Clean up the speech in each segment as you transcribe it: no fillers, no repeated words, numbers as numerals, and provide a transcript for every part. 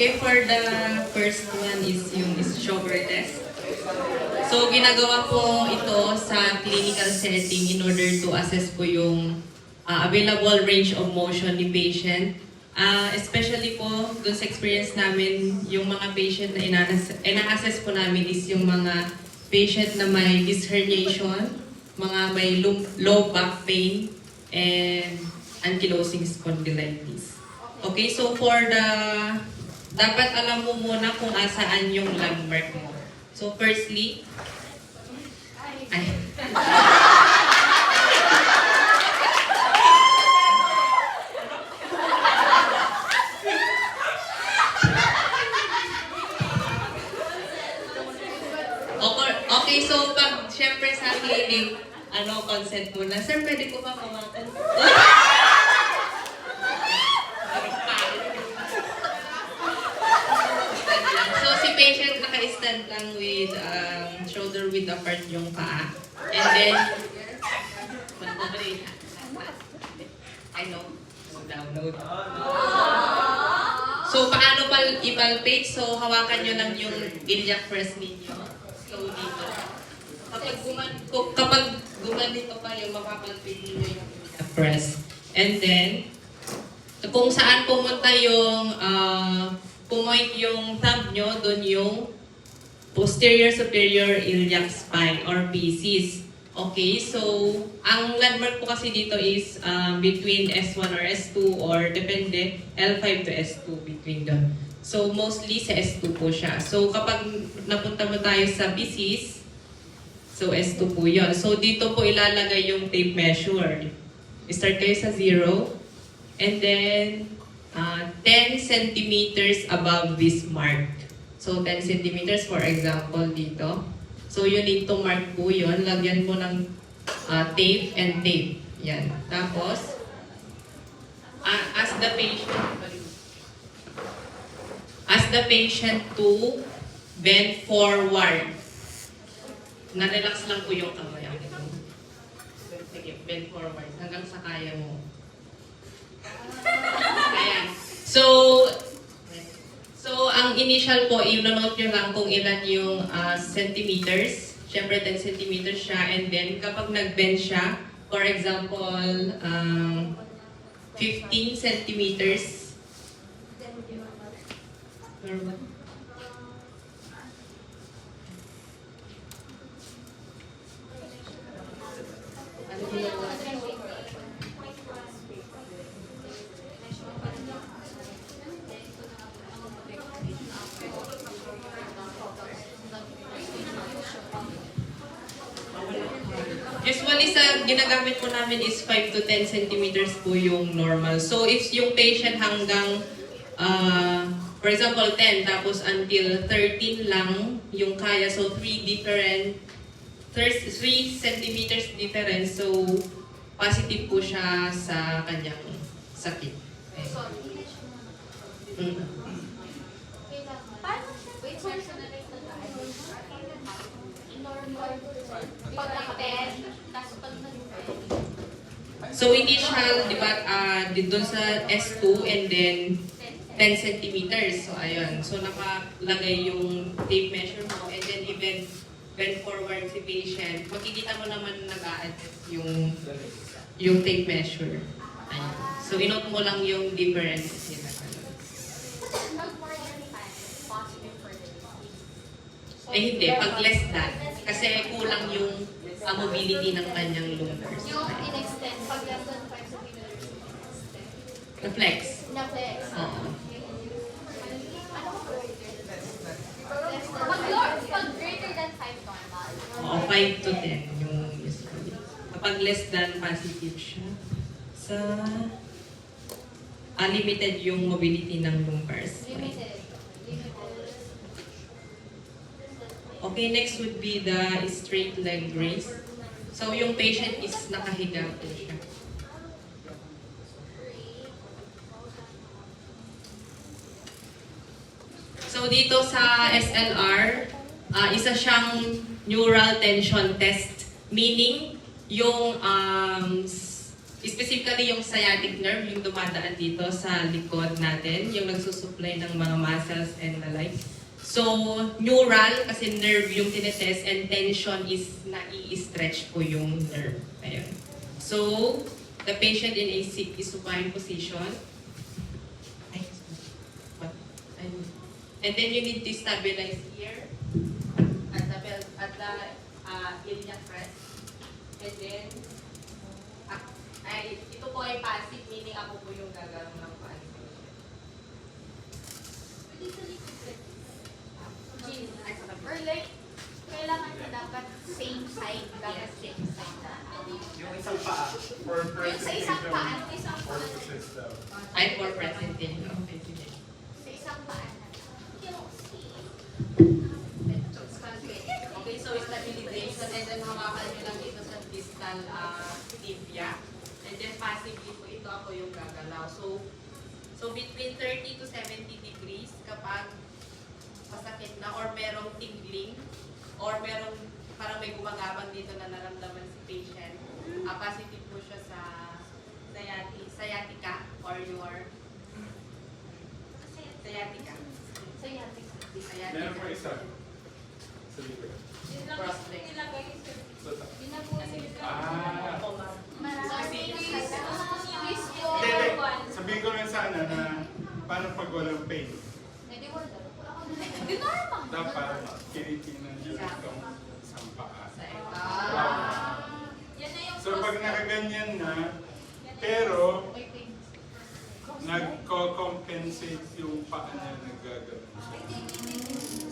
Okay, for the first one is yung sugar test. So, ginagawa ko ito sa clinical setting in order to assess po yung available range of motion ni patient. Especially po, dun sa experience namin, yung mga patient na ina-assess po namin is yung mga patient na may disc herniation, mga may low back pain, and ankylosing spondylitis. Okay, so for the, dapat alam mo muna kung asaan yung landmark mo. So firstly, okay, so pag syempre sa clinic, consent muna. Sir, pwede ko ba pamakan? So si patient naka-stand lang with shoulder width apart yung paa. And then, I know. Download. So paano i-palpate? So hawakan nyo lang yung iliac crest ninyo. So dito. Kapag gumanito pa yung mapapalpate ninyo yung iliac crest. And then, kung saan pumunta yung pumoint yung thumb nyo, doon yung posterior superior iliac spine or PCs. Okay, so ang landmark po kasi dito is between S1 or S2 or depende L5 to S2 between them. So mostly sa S2 po siya. So kapag napunta mo tayo sa PCs, so S2 po yun. So dito po ilalagay yung tape measure. Start kayo sa 0 and then 10 centimeters above this mark. So 10 centimeters for example dito. So you need to mark po yun. Lagyan mo ng tape and tape. Yan. Tapos, ask the patient to bend forward. Na-relax lang po yung kamay. Sige, bend forward. Hanggang sa kaya mo. Ayan. So, ang initial po, i-note nyo lang kung ilan yung centimeters. Siyempre, 10 centimeters siya. And then, kapag nag-bend siya, for example, 15 centimeters. Usually sa ginagamit po namin is 5 to 10 centimeters po yung normal. So if yung patient hanggang, for example 10 tapos until 13 lang yung kaya, so 3 centimeters difference, so positive po siya sa kanyang sakit. So initial, di ba, doon sa S2 and then 10 centimeters. So ayun. So nakalagay yung tape measure mo and then even bend forward si patient. Makikita mo naman nag-a-adjust yung tape measure. Ayun. So inote mo lang yung difference nila. Hindi, pag less than. Kasi kulang yung mobility ng kanyang lumbar. Yung in-extend, pag less than 5 centimeters, in-extend. Na-flex. Na-flex. Oo. Pag greater than 5 normal. Oo, 5 to 10 yung usually. Kapag less than positive siya, sa limited yung mobility ng lumbar spine. Limited. Okay, next would be the straight leg raise. So yung patient is nakahiga po siya. So dito sa SLR, isa siyang neural tension test. Meaning, yung Specifically yung sciatic nerve, yung dumadaan dito sa likod natin, yung nagsusupply ng mga muscles and the like. So, neural, kasi nerve yung tinetest, and tension is nai-stretch po yung nerve. Ayun. So, the patient in a supine position. Ay, what? And then you need to stabilize here at the iliac crest. And then, ito po ay passive, meaning ako po yung gagawin ng passive. Or like, kailangan na dapat same side, dapat same side na. Yung isang paa. Yung sa isang paa, isang paa. Ay, for presentation. Okay, sige. Sa isang paa na. Okay, so stabilization, and then hawakan nyo lang dito sa distal tibia. And then passively po, ito ako yung gagalaw. So between 30 to 70 degrees kapag masakit na or merong tingling or merong parang may gumagabang dito na naramdaman si patient, positive po siya sa sciatica or your sciatica. Meron pa isa. Sa likod. Ah. Maraming Hindi. Sabihin ko lang sana na paano pag walang pain. Di normal. Dapat tinitingnan nyo itong isang paa. So pag nakaganyan na, pero nagko-compensate yung paa niya nagagawin.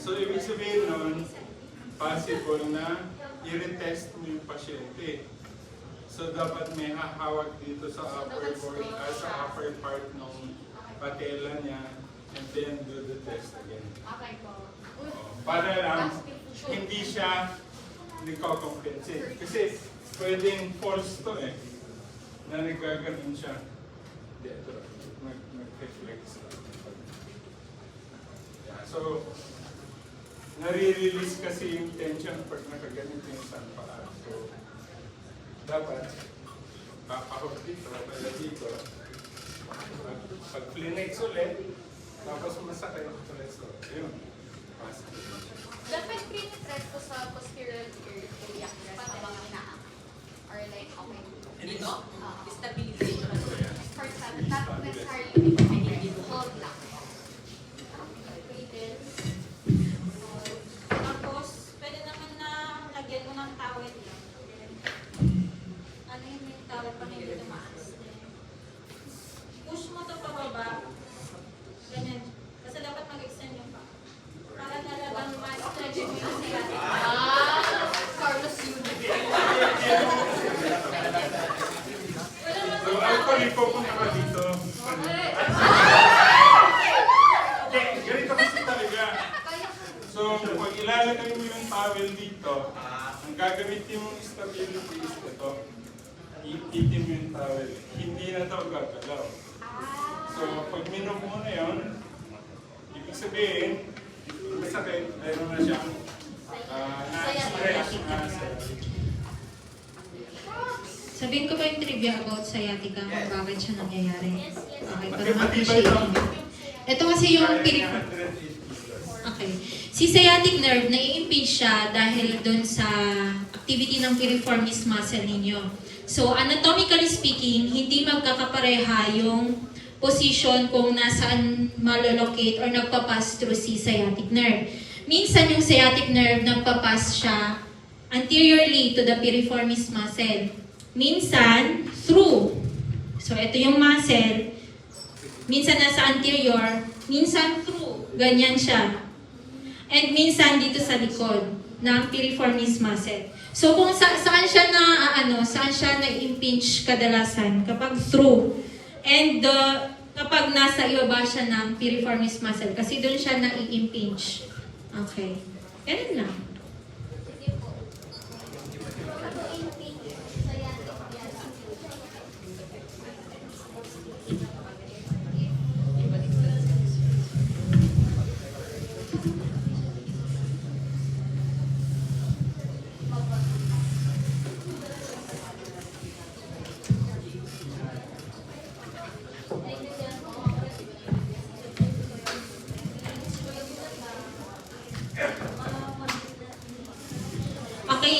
So ibig sabihin nun, possible na i-retest mo yung pasyente. So dapat may hahawak dito sa upper body, sa upper part ng patella niya, and then do the test again. Okay po. Para lang, hindi siya nagko-compensate. Kasi pwedeng false to eh, na nagkaganon siya. Dito, mag-reflex. Yeah, so, nare-release kasi yung tension pag nakaganito yung isang paa. So, dapat, papahok dito, pala dito. Pag-flenex ulit, tapos masakit ulit. So, yun. Dapat pinitress ko sa posterior iliac crest habang inaak. Or like, okay. Dito? Stabilization. For example, not necessarily hold lang. Tapos, pwede naman na lagyan mo ng towel lang. Ano yung towel pa hindi tumaas? Push mo ito pababa. Ganyan. Kasi dapat mag-extend yung pa. Para talagang ma-stretch mo yung sciatic. Carlos Yuno. So, actually, pupunta ka dito. Ganito kasi talaga. So, pag ilalagay mo yung towel dito, ang gagamitin mong stability is ito. Ipitin mo yung towel. Hindi na ito gagalaw. So, pag minom mo na yun, ibig sabihin, masakit, mayroon na siyang na-stretch na sa... Sabihin ko ba yung trivia about sciatica kung bakit siya nangyayari? Okay, para Matibay ma-appreciate ito. niyo. Ito kasi yung Okay. Si sciatic nerve, nai-impinge siya dahil doon sa activity ng piriformis muscle ninyo. So, anatomically speaking, hindi magkakapareha yung position kung nasaan malolocate or nagpapass through si sciatic nerve. Minsan yung sciatic nerve nagpapass siya anteriorly to the piriformis muscle. Minsan, through. So, ito yung muscle. Minsan nasa anterior, minsan through. Ganyan siya. And minsan dito sa likod ng piriformis muscle. So, kung saan siya saan siya na-impinge kadalasan? Kapag through. And kapag nasa ibaba siya ng piriformis muscle. Kasi doon siya na-i-impinge. Okay. Ganun lang.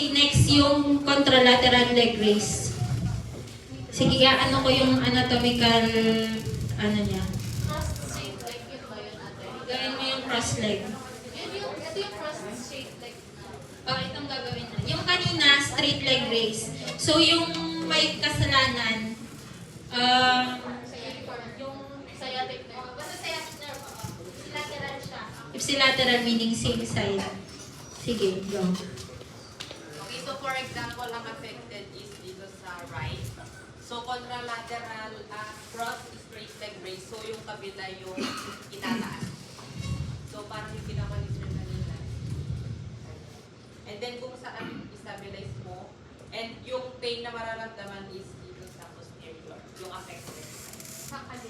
Okay, next yung contralateral leg raise. Sige, ano ko yung anatomical, ano niya. Cross shape like yun ba yun ate? Gawin mo yung cross leg. Ito yung cross shape like Itong gagawin na. Yung kanina, straight leg raise. So, yung may kasalanan, yung sciatic nerve. Basta sciatic nerve, lateral siya. ipsilateral meaning same side. Sige, go. Okay, so for example, ang affected is dito sa right. So contralateral cross straight leg raise. So yung kabila yung itataas. So parang yung ginawa ni Sir kanina. And then kung saan i-stabilize mo, and yung pain na mararamdaman is dito sa posterior, yung affected.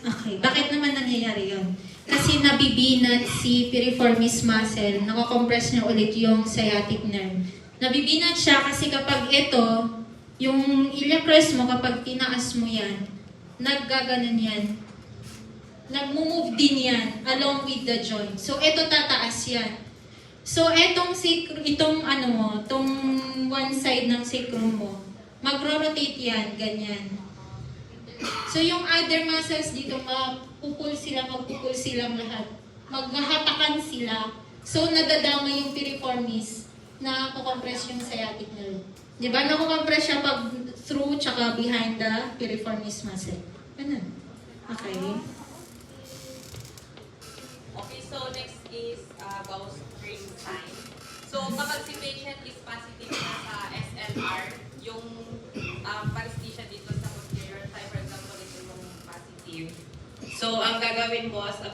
Okay, bakit naman nangyayari yun? Kasi nabibinat si piriformis muscle, nakakompress niya ulit yung sciatic nerve. Nabibinat siya kasi kapag ito, yung iliacrus mo, kapag tinaas mo yan, naggaganon yan. Nagmo-move din yan along with the joint. So, ito tataas yan. So, itong one side ng sacrum mo, magro-rotate yan, ganyan. So, yung other muscles dito, magpupul silang lahat. Maghahatakan sila. So, nadadama yung piriformis na kukompress yung sciatic nerve. Di ba? Nakukompress siya pag through tsaka behind the piriformis muscle. Ganun. Okay. Okay, so next is bowstring sign. So kapag si patient is positive na sa SLR, yung paresthesia dito sa posterior thigh, for example, ito yung positive. So ang gagawin mo as a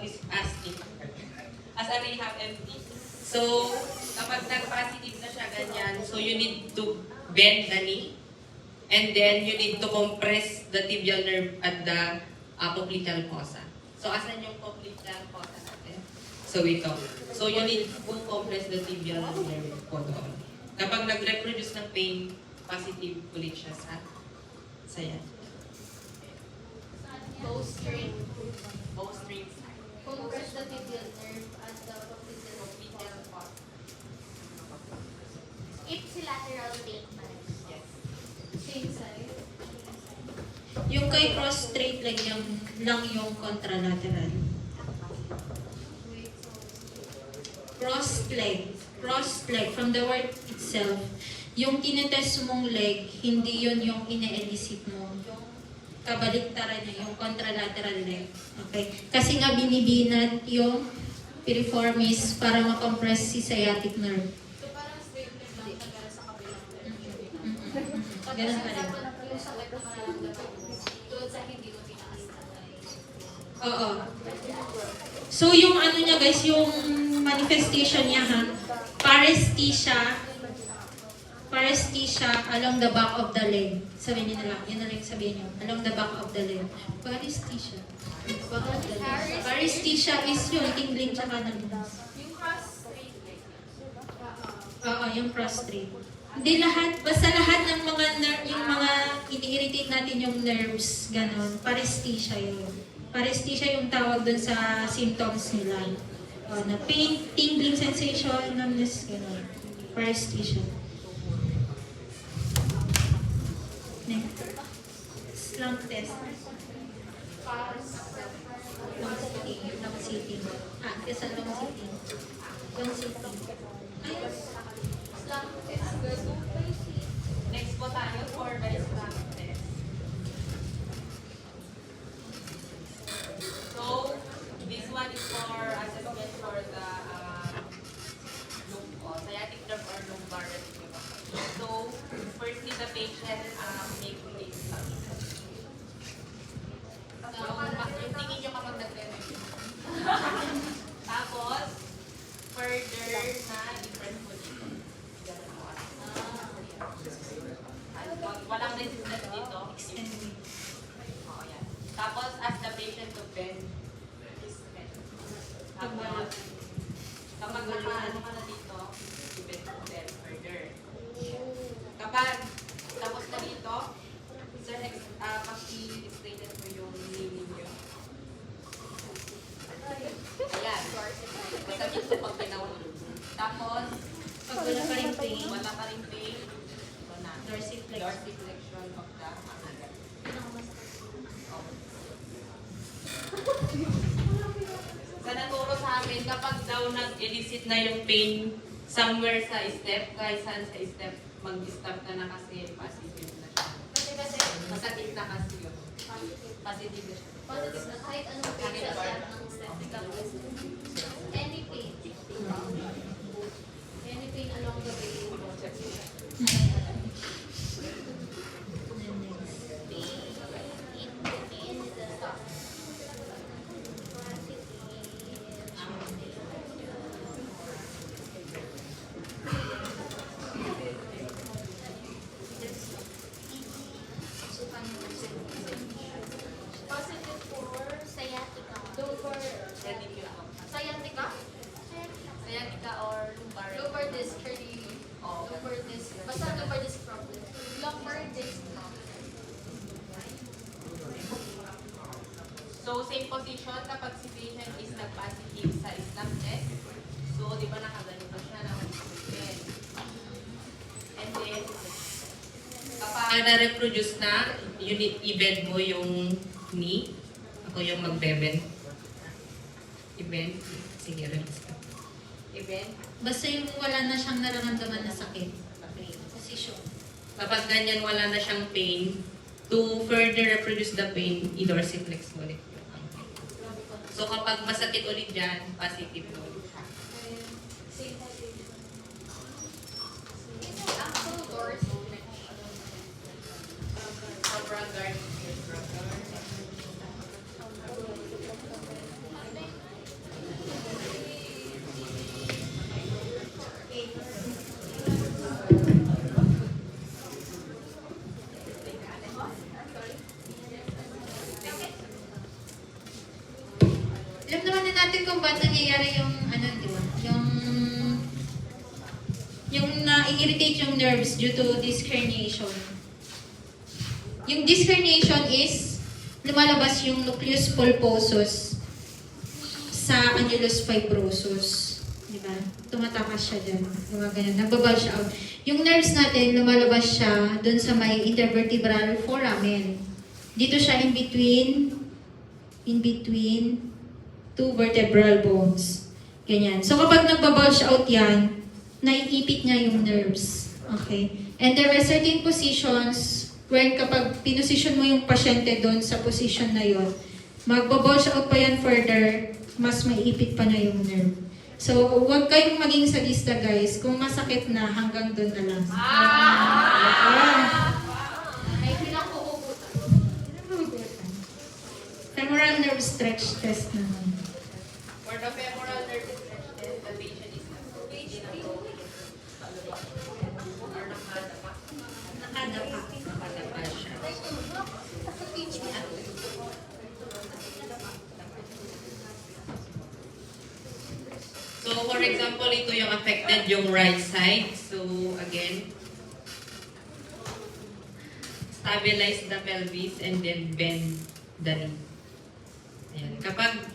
rehab MD. So kapag nag-positive na siya ganyan, so you need to bend the knee, and then you need to compress the tibial nerve at the popliteal fossa. So asan yung popliteal fossa natin? So ito. So you need to compress the tibial nerve po doon. Kapag nag-reproduce ng pain, positive ulit siya sa yan. bowstring. Bowstring sign. Compress the tibial nerve at the popliteal fossa. Ipsilateral pain pa rin. Yes. Same side. Yung kay cross straight leg lang yung contralateral. Cross leg, from the word itself, yung tinetest mong leg, hindi yun yung ine-elicit mo. Yung kabaliktaran niya, yung contralateral leg. Okay? Kasi nga binibinat yung piriformis para makompress si sciatic nerve. So parang straight leg lang tagara sa kabilang leg. Ganun pa rin. Yung sakit na mararamdaman mo, doon sa hindi mo tinaas na. Oo. So yung ano niya guys, yung manifestation niya ha, paresthesia along the back of the leg. Sabihin niyo na lang, yun na lang sabihin niyo, along the back of the leg. Paresthesia. Back of the leg. Paresthesia is yung tingling tsaka ng Yung cross straight leg. Oo, yung prostrate. Hindi lahat, basta lahat ng mga yung mga ini-irritate natin yung nerves, ganon, paresthesia yun. Paresthesia yung tawag dun sa symptoms nila. Na pain, tingling sensation, numbness, ganon. Paresthesia. Next. Slump test. Long sitting. Test sa long sitting. Long sitting. Ay, Slump test. Next po tayo for the slump test. So, this one is for assessment for the sciatic nerve or lumbar radiculum. So, firstly, the patient make a slump. Yung tingin nyo kapag nagre-review. Tapos, further na different po dito. Ganun po. Walang resistance dito. Oo, yan. Tapos, ask the patient to bend his head. Tapos, kapag nakaano ka na dito, i-bend mo then further. Kapag tapos na dito, sir, paki-explain mo yung meaning nyo. Ayan. Basta dito pag pinahulog. Tapos, pag wala pa rin pain, wala pa rin pain, dorsiflexion of the ankle. Sa naturo sa amin, kapag daw nag-elicit na yung pain somewhere sa step, kahit saan sa step, mag-stop ka na kasi positive na siya. Kasi Masakit na kasi yun. Positive na siya. positive na kahit anong pain sa step ng step. Any pain. Any pain along the way. Positive for sciatica. Lumbar. Sciatica? Sciatica or lumbar. Lumbar disc. Oo. Lumbar disc. Basta lumbar disc problem. Lumbar disc problem. So, same position kapag si patient is nag-positive sa snap test. So, di ba nakaganito siya ng open. And then, kapag na-reproduce na, i-bend mo yung knee. Ako yung mag-bend. I-bend. Sige, relax ka. I-bend. Basta yung wala na siyang nararamdaman na sakit. Position. Kapag ganyan, wala na siyang pain, to further reproduce the pain, i-dorsiflex mo ulit yung ankle. So kapag masakit ulit dyan, positive na ulit siya. Actual doors. Sobrang guard. Alam naman na natin kung ba't nangyayari yung, ano, di ba? Yung na-irritate yung nerves due to disc herniation. Yung disc herniation is lumalabas yung nucleus pulposus sa annulus fibrosus. Di ba? Tumatakas siya dyan. Ganyan. Nagbabulge out. Yung nerves natin, lumalabas siya dun sa may intervertebral foramen. Dito siya in between two vertebral bones. Ganyan. So kapag nagbabulge out yan, naiipit niya yung nerves. Okay? And there are certain positions wherein kapag pinosisyon mo yung pasyente doon sa position na yon, magbabulge out pa yan further, mas maiipit pa na yung nerve. So, huwag kayong maging sadista, guys. Kung masakit na, hanggang doon na lang. Ay, pinanghuhugutan. Femoral nerve stretch test naman. For the femoral nerve stretch test, the patient is nakadapa. Or nakadapa. Nakadapa. Nakadapa siya. So, for example, ito yung affected yung right side. So, again, stabilize the pelvis and then bend the knee. Ayan. Kapag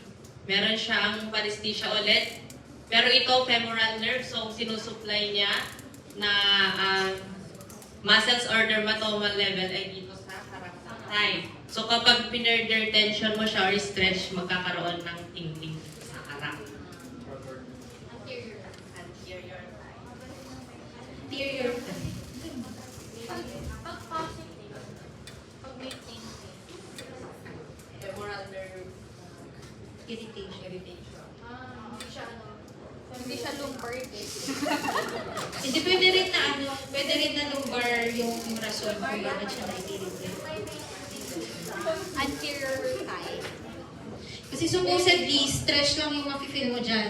meron siyang paresthesia ulit, pero ito femoral nerve, so sinusupply niya na muscles or dermatomal level ay dito sa harap ng thigh. So kapag pinurder tension mo siya or stretch, magkakaroon ng tingling sa harap. Anterior. Anterior thigh. Anterior. Pag positive, pag may pain, Femoral nerve Irritation. irritation. hindi siya lumbar disc. Hindi pwede rin na lumbar yung rason kung bakit siya na-irritate. Anterior thigh. Kasi supposedly, stretch lang yung mafe-feel mo dyan.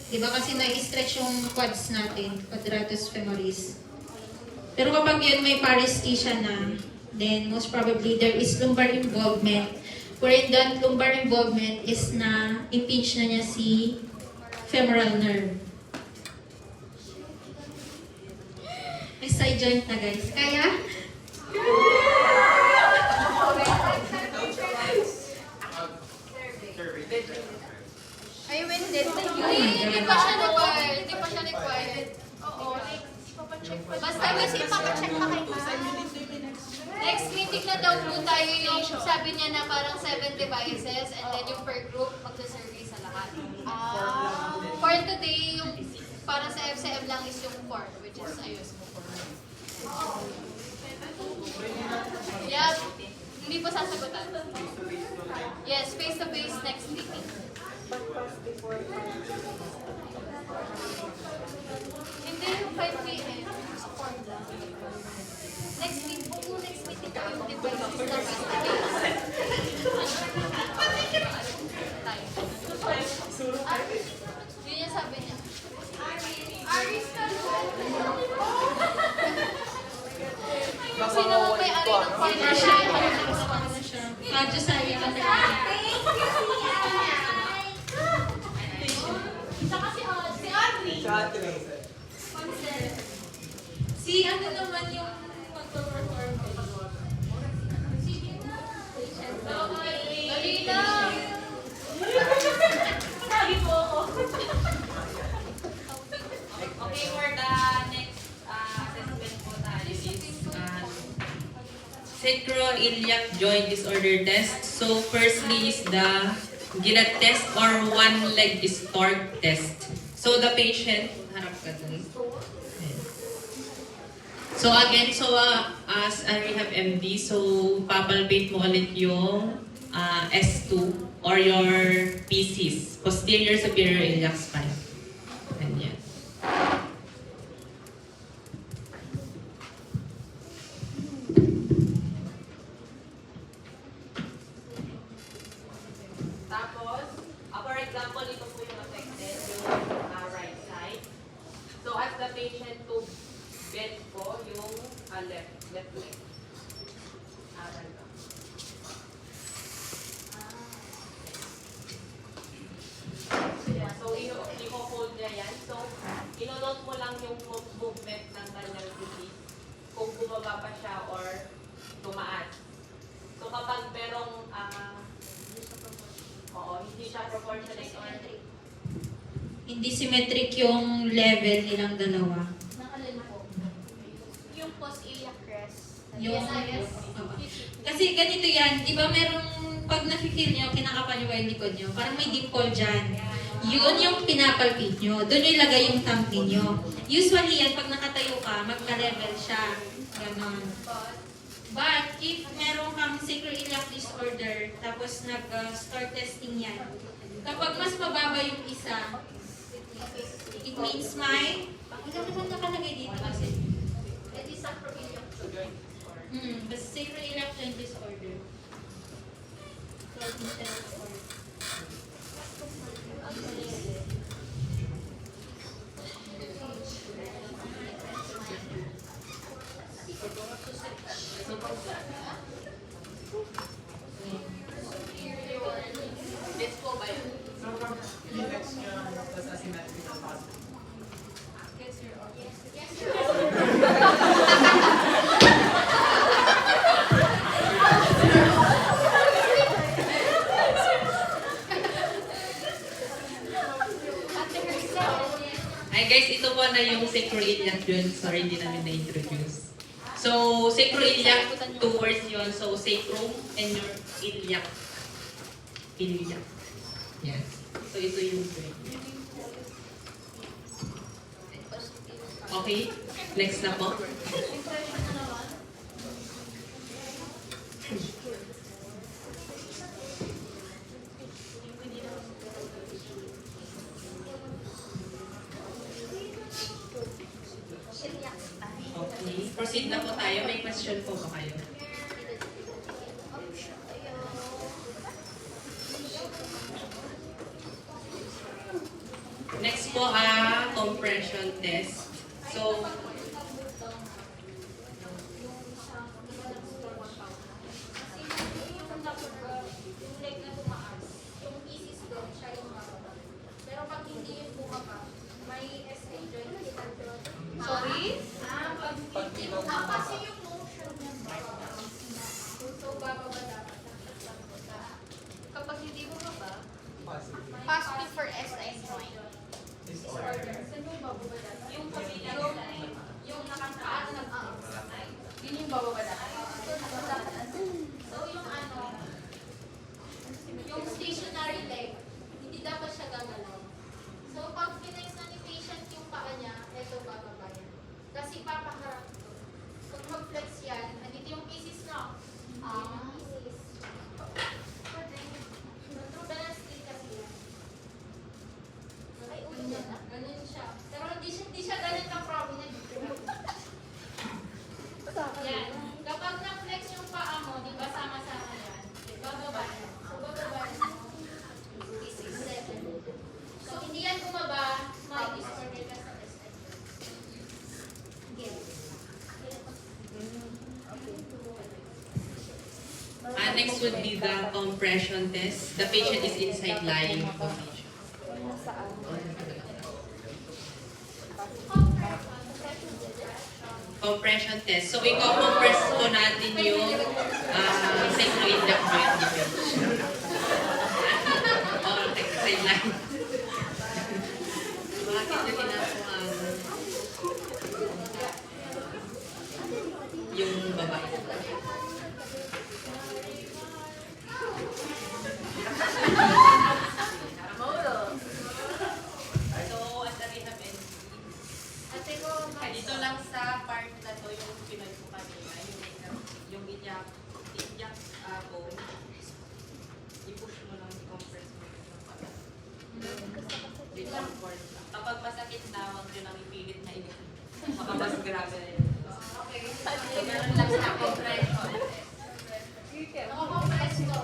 Diba kasi na-stretch yung quads natin, quadratus femoris. Pero kapag yun may paresthesia na, then most probably there is lumbar involvement. Wherein that lumbar involvement is na impinge na niya si femoral nerve. May side joint na guys. Kaya? Ay, when did hindi pa siya required. Hindi pa siya required. Oo. Basta kasi ipapacheck pa kayo. Next meeting na daw po tayo yung sabi niya na parang 7 devices and then yung per group magsa-survey sa lahat. For today, yung para sa FCM lang is yung 4, which is ayos mo 4. Yeah, hindi po sasagutan. Yes, face-to-face next meeting. Hindi yung 5 p.m. Sa 4 lang. Next meeting po, next meeting po yung devices na face-to-face. Yun yung sabi niya. Aris ka sino mo may-ari ng partnership? Radyo Saya ka na. Saka si Audrey. Si ano naman yung magpa-perform Sige na. Dali na. Sabi po ako. Okay, for the next assessment po tayo is sacroiliac joint disorder test. So, firstly is the GILAD test or one-leg distort test. So, the patient, harap ka dun. So, again, as a rehab MD, so, papalpate mo ulit yung S2 or your PCs, posterior superior iliac spine. Ganyan. Tapos, for example, ito po yung affected, yung right side. So, as the patient to bend po yung left leg. Aral ba? Yeah, so, i-hold niya yan. So, ino-note mo lang yung movement ng kanyang disease. Kung bumaba pa siya or tumaas. So, kapag merong hindi siya proportionate or Hindi symmetric yung level nilang dalawa. Nakalala po. Yung post-iliac crest. Yung, Yes. kasi ganito yan, di ba merong, pag nafe-feel nyo, kinakapal nyo ba yung likod nyo, parang may dimple dyan. Yun yung pinapalpate nyo. Doon nyo ilagay yung thumb ninyo. Usually yan, pag nakatayo ka, magka-level siya. Ganon. But, if meron kang sacroiliac disorder, tapos nag-start testing yan, kapag mas mababa yung isa, it means may, ilan naman nakalagay dito kasi? Basta sacroiliac joint disorder. this po ba yun? Ay guys, ito po na yung sacroiliac yun. Sorry, hindi namin na-introduce. So, sacroiliac, two words yun. So, sacrum and your iliac. Iliac. Yes. So, ito yung joint. Okay? Next na po. Okay. Proceed na po tayo. May question po ba kayo? Next po, compression test. So, Sorry? Kasi yung motion niya so, bababa dapat. Kapag hindi mo ba, positive for SI joint. Saan yung bababa dapat? Yung nakataas ng yun yung bababa dapat. next would be the compression test. The patient is inside lying position. Compression test. So, i-compress po natin yung sacroiliac joint deflection. Okay, side line. Bakit na ginagawa yung babae? So, at the rehab end, dito lang sa part na to yung pinag ko kanina, yung iyak bone, i-push mo lang, i-compress mo yung pala. Dito ang cord. Kapag masakit na, huwag nyo nang ipilit na iyak. Baka mas grabe na yun. Okay. So, meron lang sa compression. Compress ko.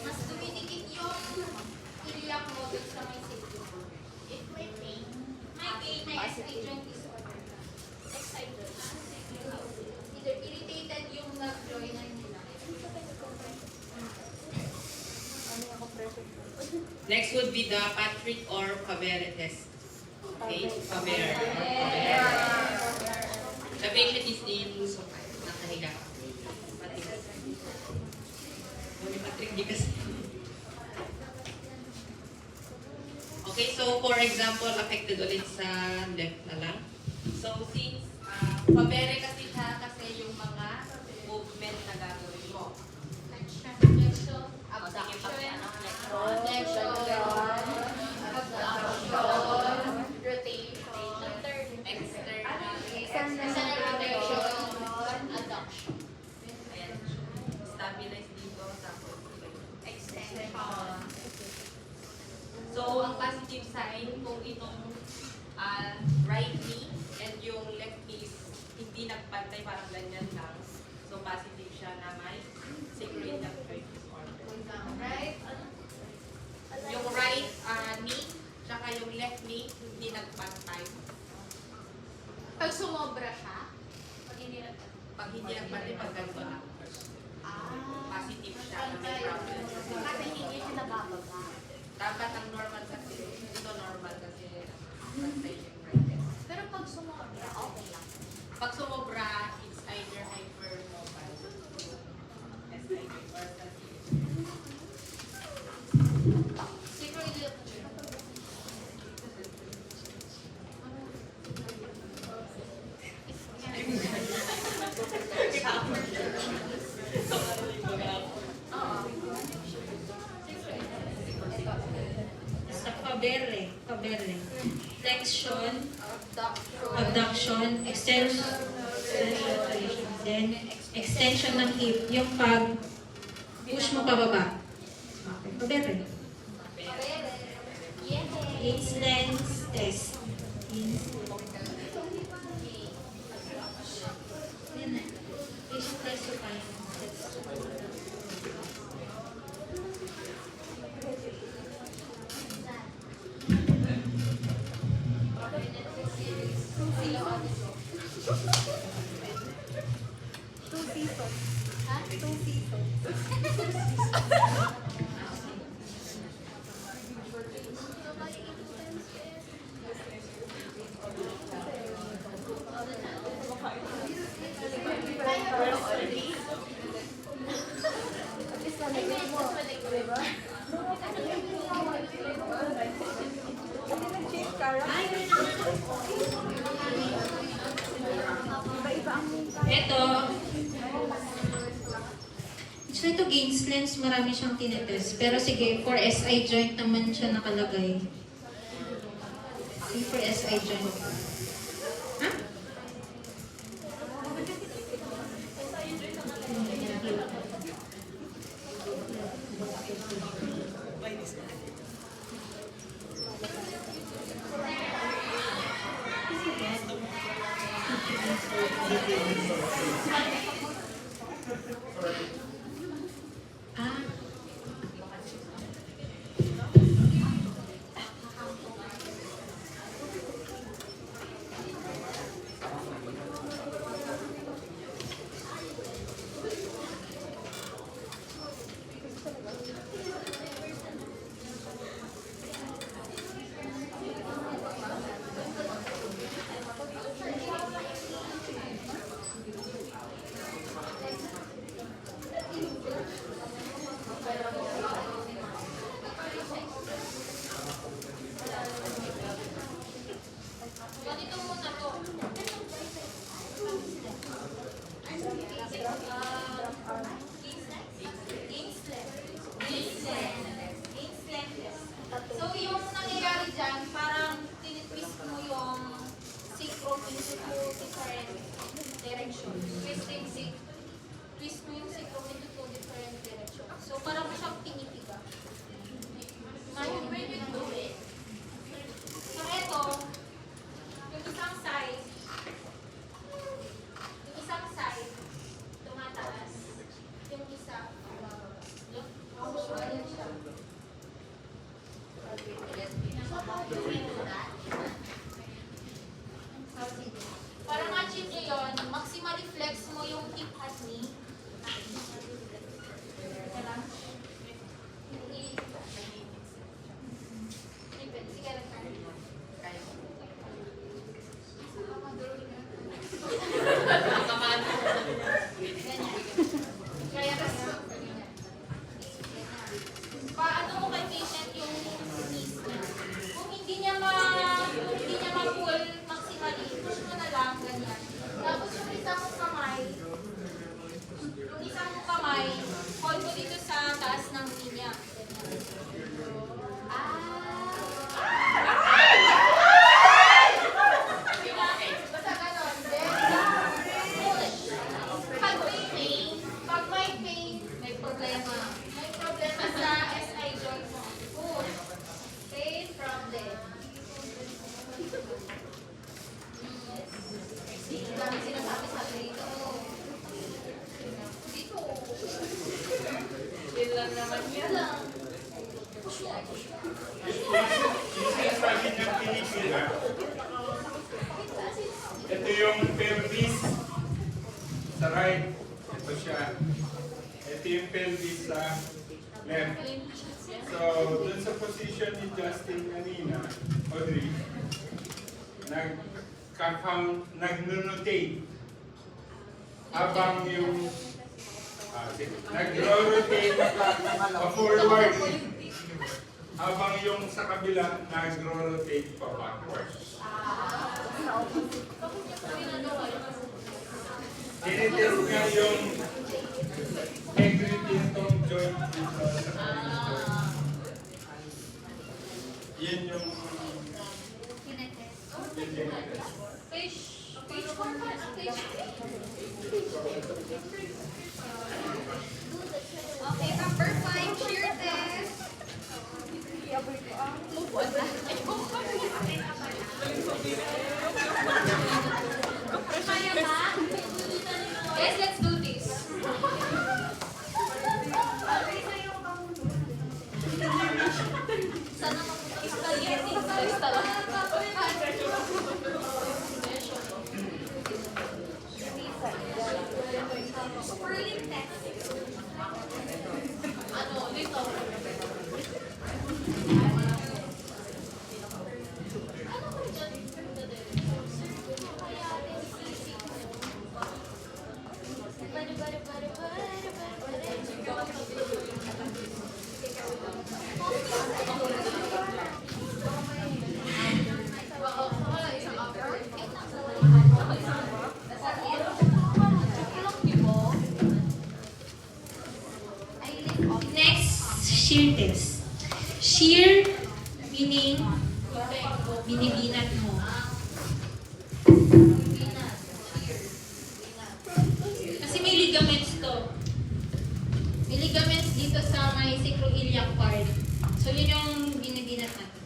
Mas dumidikit yung iliak mo dun sa may safety. If may pain, may ST joint disorder. Excited. Either irritated yung nerve-joiner nila. Next would be the Patrick or Favere test. Okay, Favere. The patient is in supine, nakahiga. Patrick, di kasi. Okay, so for example, affected ulit sa left na lang. So since Favere kasi siya, kasi yung mga movement na gagawin mo. Flexion, abduction, flexion, rotation, external rotation, adduction. Ayan. Stabilize dito, tapos Extension. so, ang positive sign kung itong right knee and yung left knee is hindi nagpantay, parang ganyan lang. So, positive siya na may sacroiliac joint disorder. Right? Yung right knee, tsaka yung left knee, hindi nagpantay. Pag sumobra siya, pag hindi na Pag hindi nagpantay, pag ganito lang. Positive siya na may problem. kasi hindi siya nabababa. Dapat ang normal kasi, ito normal kasi pantay yung right leg. Pero pag sumobra, okay lang. Pag sumobra, it's either hypermobile, SI or sensitive. Siguro iliyak mo siya. Sa Favere. Flexion, Abduction. abduction, extension, then extension ng hip, yung pag push mo pababa. Okay, Favere. Yeah. Gaze lens test. Yan na. Patient test supine. Ito, actually ito gains lens, marami siyang tinetest. Pero sige, for SI joint naman siya nakalagay. Okay, for SI joint. Ha? Ah. Yung sinasabi niya pinikila, ito yung pelvis sa right. Ito siya. Ito yung pelvis sa left. So, dun sa position ni Justin kanina, Audrey, nag-notate habang yung nag-rotate pa-forward habang yung sa kabila nag-rotate pa backward. Tinitest nga yung integrity nitong joint dito sa kabila. Yan yung Okay, number 5, shear test. Kaya ba? Yes, let's do this. Sana spaghetti test talaga. Swirling test. Ano, dito. Next, shear test. Shear, meaning, binibinat mo. Kasi may ligaments to. May ligaments dito sa may sacroiliac part. So, yun yung binibinat natin.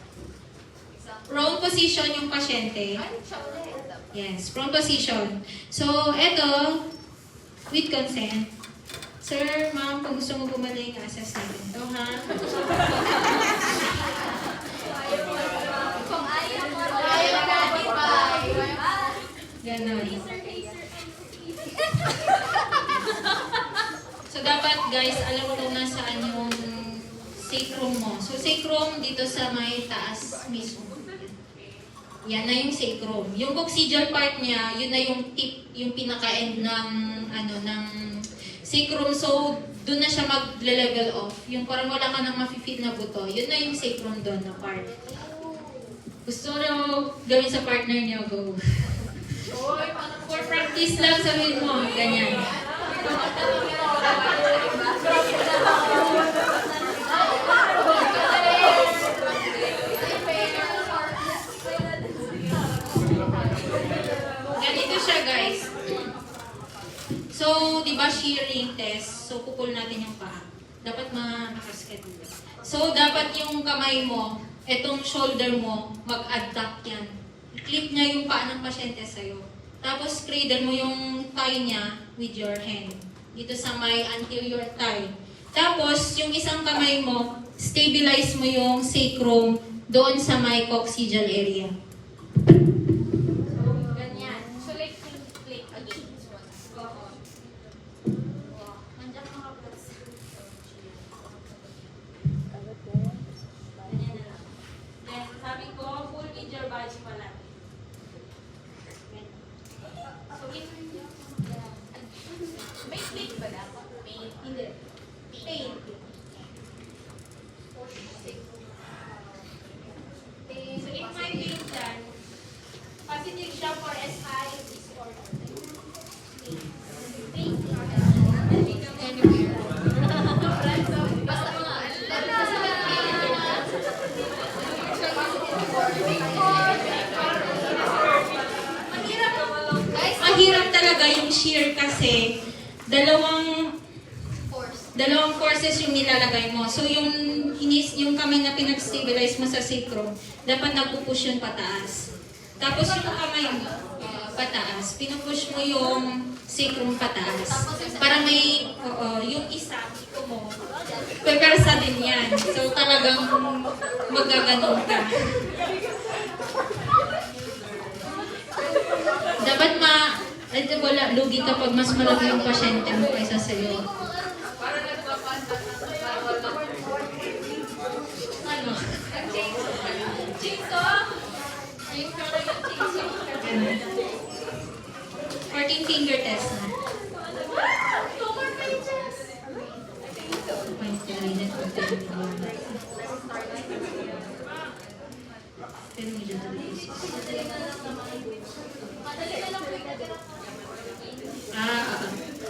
Prone position yung pasyente. Yes, prone position. So, eto, with consent. Sir, ma'am, kung gusto mo bumalik, assess natin ito, ha? Kung ayaw mo, bye. Ganon. So, dapat, guys, alam mo na saan yung sacrum mo. So, sacrum dito sa may taas mismo. Yan na yung sacrum. Yung coccygeal part niya, yun na yung tip, yung pinaka-end ng, ng sacrum. So, doon na siya mag-level off. Yung parang wala ka nang mafe-feel na buto. Yun na yung sacrum doon na part. Gusto nyo gawin sa partner niyo, go. For practice lang, sabihin mo, ganyan. Ganito siya, guys. So, di ba shearing test? So, pupul natin yung paa. Dapat makaskadula. So, dapat yung kamay mo, etong shoulder mo, mag-adduct yan. I-clip niya yung paa ng pasyente sa'yo. Tapos, cradle mo yung thigh niya with your hand. Dito sa may anterior thigh. Tapos, yung isang kamay mo, stabilize mo yung sacrum doon sa may coccygeal area. Ganyan. So, like, click again. Nandiyan mga plus. Ganyan na lang. Then, sabi ko, full major body pala. So, May click ba dapat? May. hindi. Pain. So, if may pain dyan, positive siya for SI disorder. Pain. Anywhere. Basta mga, Mahirap talaga yung shear kasi dalawang forces yung nilalagay mo. So yung kamay na pinag-stabilize mo sa sacrum, dapat nagpupush yun pataas. Tapos yung kamay mo, pataas. Pinupush mo yung sacrum pataas. Para may, yung isa, ito mo, pepersa din yan. So talagang magaganon ka. Dapat wala, lugi kapag mas malaki yung pasyente mo kaysa sa'yo. Ano? Chainsaw? 14 finger test na. Pero medyo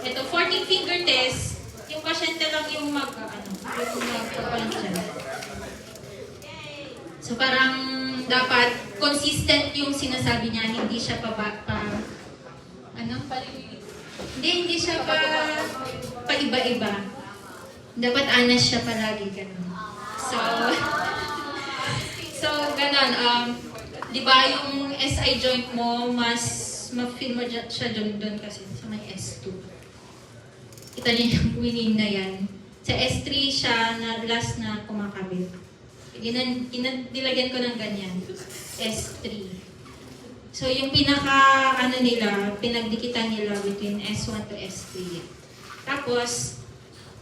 ito, 14 finger test, yung pasyente lang yung magpapansya. So parang dapat consistent yung sinasabi niya, hindi siya hindi siya paiba-iba. Dapat honest siya palagi ganun. So ganun, di ba yung SI joint mo, mas ma-feel mo siya doon kasi sa may S2. Kita niyo yung winning na yan. Sa S3 siya na last na kumakabit. Nilagyan ko ng ganyan. S3. So yung pinagdikitan nila between S1 to S3. Tapos,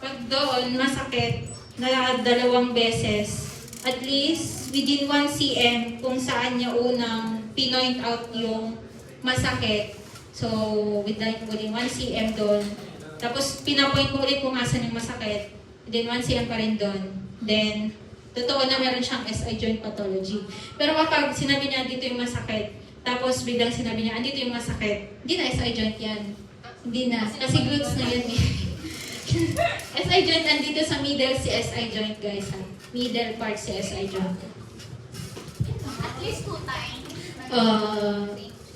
pag doon masakit na 2 beses, at least within 1 cm kung saan niya unang pinoint out yung masakit. So, within 1 cm doon. Tapos, pinapoint mo ulit kung asan yung masakit. Then, 1 cm pa rin doon. Then, totoo na meron siyang SI joint pathology. Pero kapag sinabi niya dito yung masakit, tapos biglang sinabi niya, andito yung masakit, hindi na SI joint yan. Hindi na. Kasi glutes na yan eh. SI joint, andito sa middle si SI joint, guys. Ha? Middle part si SI joint. At least 2 times.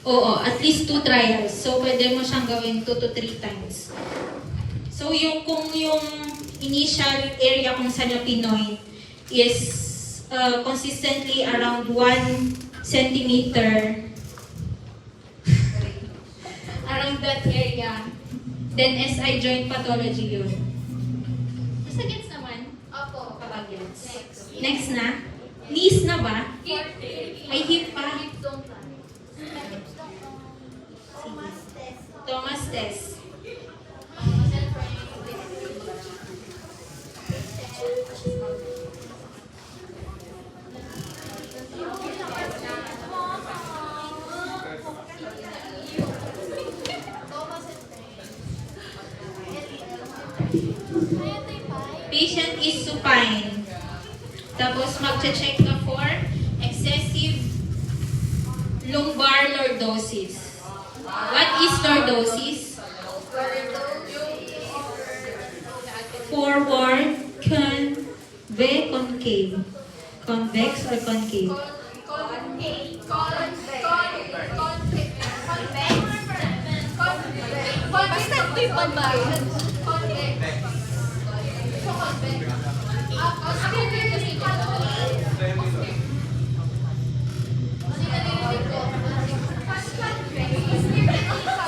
Oo, at least 2 trials. So, pwede mo siyang gawin 2 to 3 times. So, kung yung initial area kung saan yung pinoint is consistently around 1 centimeter around that area, then SI joint pathology yun. Basta gets naman? Opo. Kapag gets. Next. Next na? Knees na ba? Hip. Ay, hip pa. Hip don't plan. Thomas test. Patient is supine. Tapos magche-check ka for excessive lumbar lordosis. What is lordosis? Forward, concave. Convex or concave?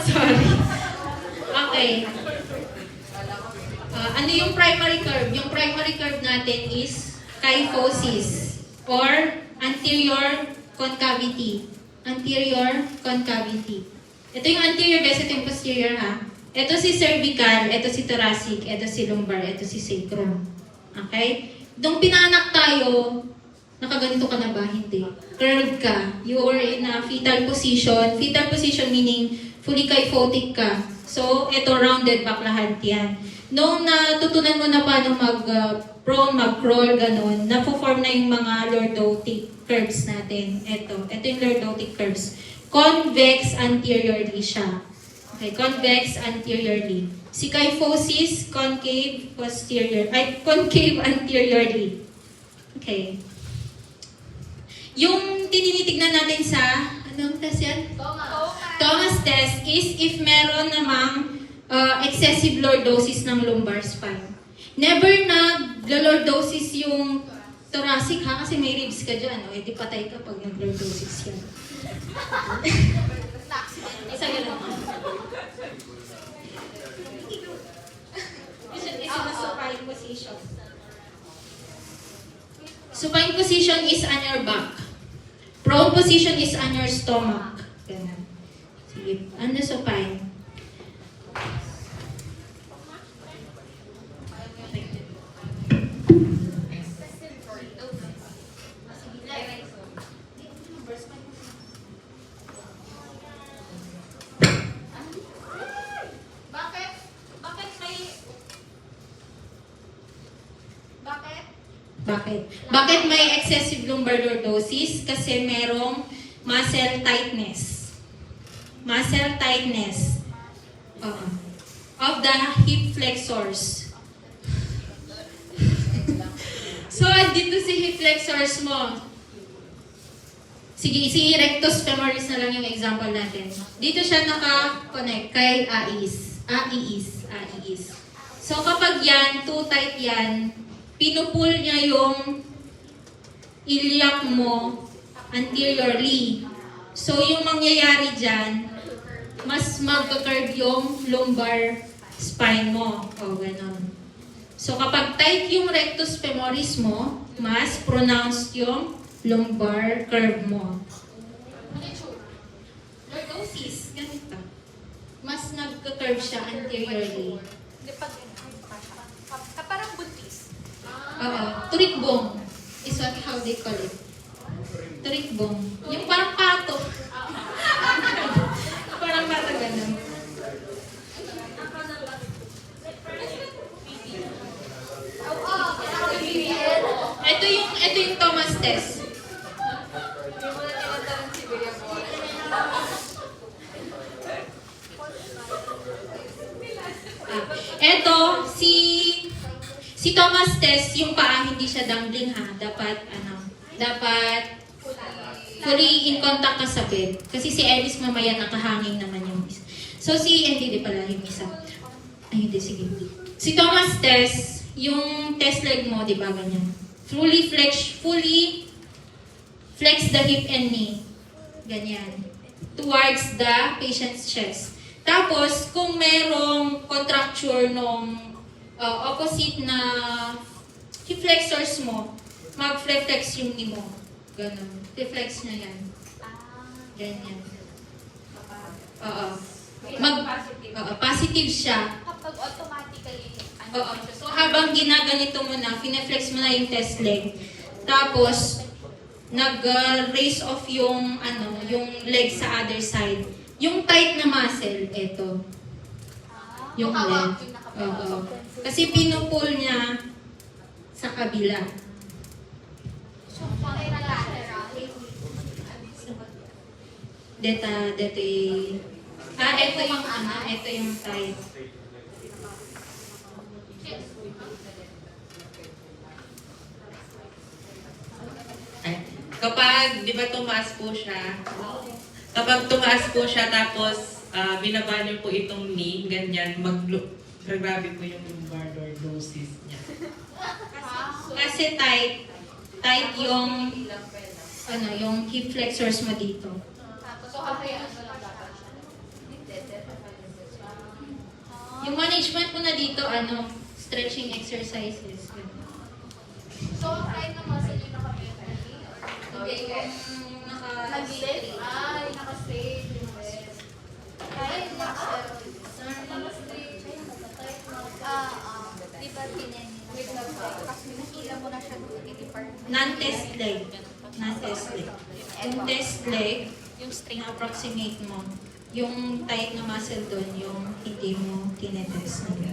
Sorry. Okay. Ano yung primary curve? Yung primary curve natin is kyphosis or anterior concavity. Anterior concavity. Ito yung anterior guys, ito yung posterior ha. Ito si cervical, ito si thoracic, ito si lumbar, ito si sacrum. Okay? Nung pinanak tayo, nakaganito ka na ba? Hindi. Curved ka. You are in a fetal position. Fetal position meaning fully kyphotic ka. So, ito rounded back lahat yan. Nung natutunan mo na paano mag-prone, mag-crawl, ganun, napo-form na yung mga lordotic curves natin. Ito yung lordotic curves. Convex anteriorly siya. Okay, convex anteriorly. Si kyphosis, concave concave anteriorly. Okay. Yung tinitignan natin sa, anong test yan? Thomas test is if meron namang excessive lordosis ng lumbar spine. Never nag-lordosis yung thoracic ha, kasi may ribs ka dyan. O, edi patay ka pag nag-lordosis yan. Isa ganun. Is in a supine position. Supine position is on your back. Prone position is on your stomach. Ganun. Sige, ano supine? Bakit? Bakit may... Bakit? Bakit? Bakit may excessive lumbar lordosis? Kasi merong muscle tightness. Muscle tightness of the hip flexors. So, dito si hip flexors mo. Sige, si rectus femoris na lang yung example natin. Dito siya naka-connect kay AIS. So, kapag yan, too tight yan, pinupul niya yung iliac mo anteriorly. So, yung mangyayari dyan, mas magka-curve yung lumbar spine mo. O, ganon. So, kapag tight yung rectus femoris mo, mas pronounced yung lumbar curve mo. Lordosis, ganito. Mas nagka-curve siya anteriorly. Di pag... Parang buntis. Oo. Turikbong is how they call it. Turikbong. Yung parang pato. Parang pato ganun. Ito yung Thomas test. Ito, si Thomas test, yung paa hindi siya dangling ha. Dapat fully in contact ka sa bed. Kasi si Ellis mamaya nakahanging naman yung isa. So hindi pala yung isa. Ay, hindi, sige. Si Thomas test, yung test leg mo, di ba ganyan? Fully flex the hip and knee. Ganyan. Towards the patient's chest. Tapos, kung merong contracture nung opposite na hip flexors mo, mag-flex yung knee mo. Ganun. Reflex na yan. Ganyan. Oo. Positive siya. Kapag automatically, Oo. So, habang ginaganito mo na, fine-flex mo na yung test leg. Tapos, nag-raise off yung leg sa other side. Yung tight na muscle, ito. Yung leg. Oo. Kasi pinupull niya sa kabila. So, parang lateral. Ito yung tight. Kapag, di ba tumaas po siya, tapos binaba niyo po itong knee, ganyan, grabe po yung lumbar lordosis niya. Kasi tight yung yung hip flexors mo dito. So, kakayaan mo lang dapat siya. Yung management mo na dito, stretching exercises. So, ang kahit na muscle yung nakapit. Hindi, yung Nag-lit? Ay, naka-straight. Ay, naka-straight. Di ba tinin? Kasi nakila mo na siya doon. non-test leg. Yung test leg, yung na-approximate mo. Yung tight na muscle doon, yung hindi mo tinetest nila.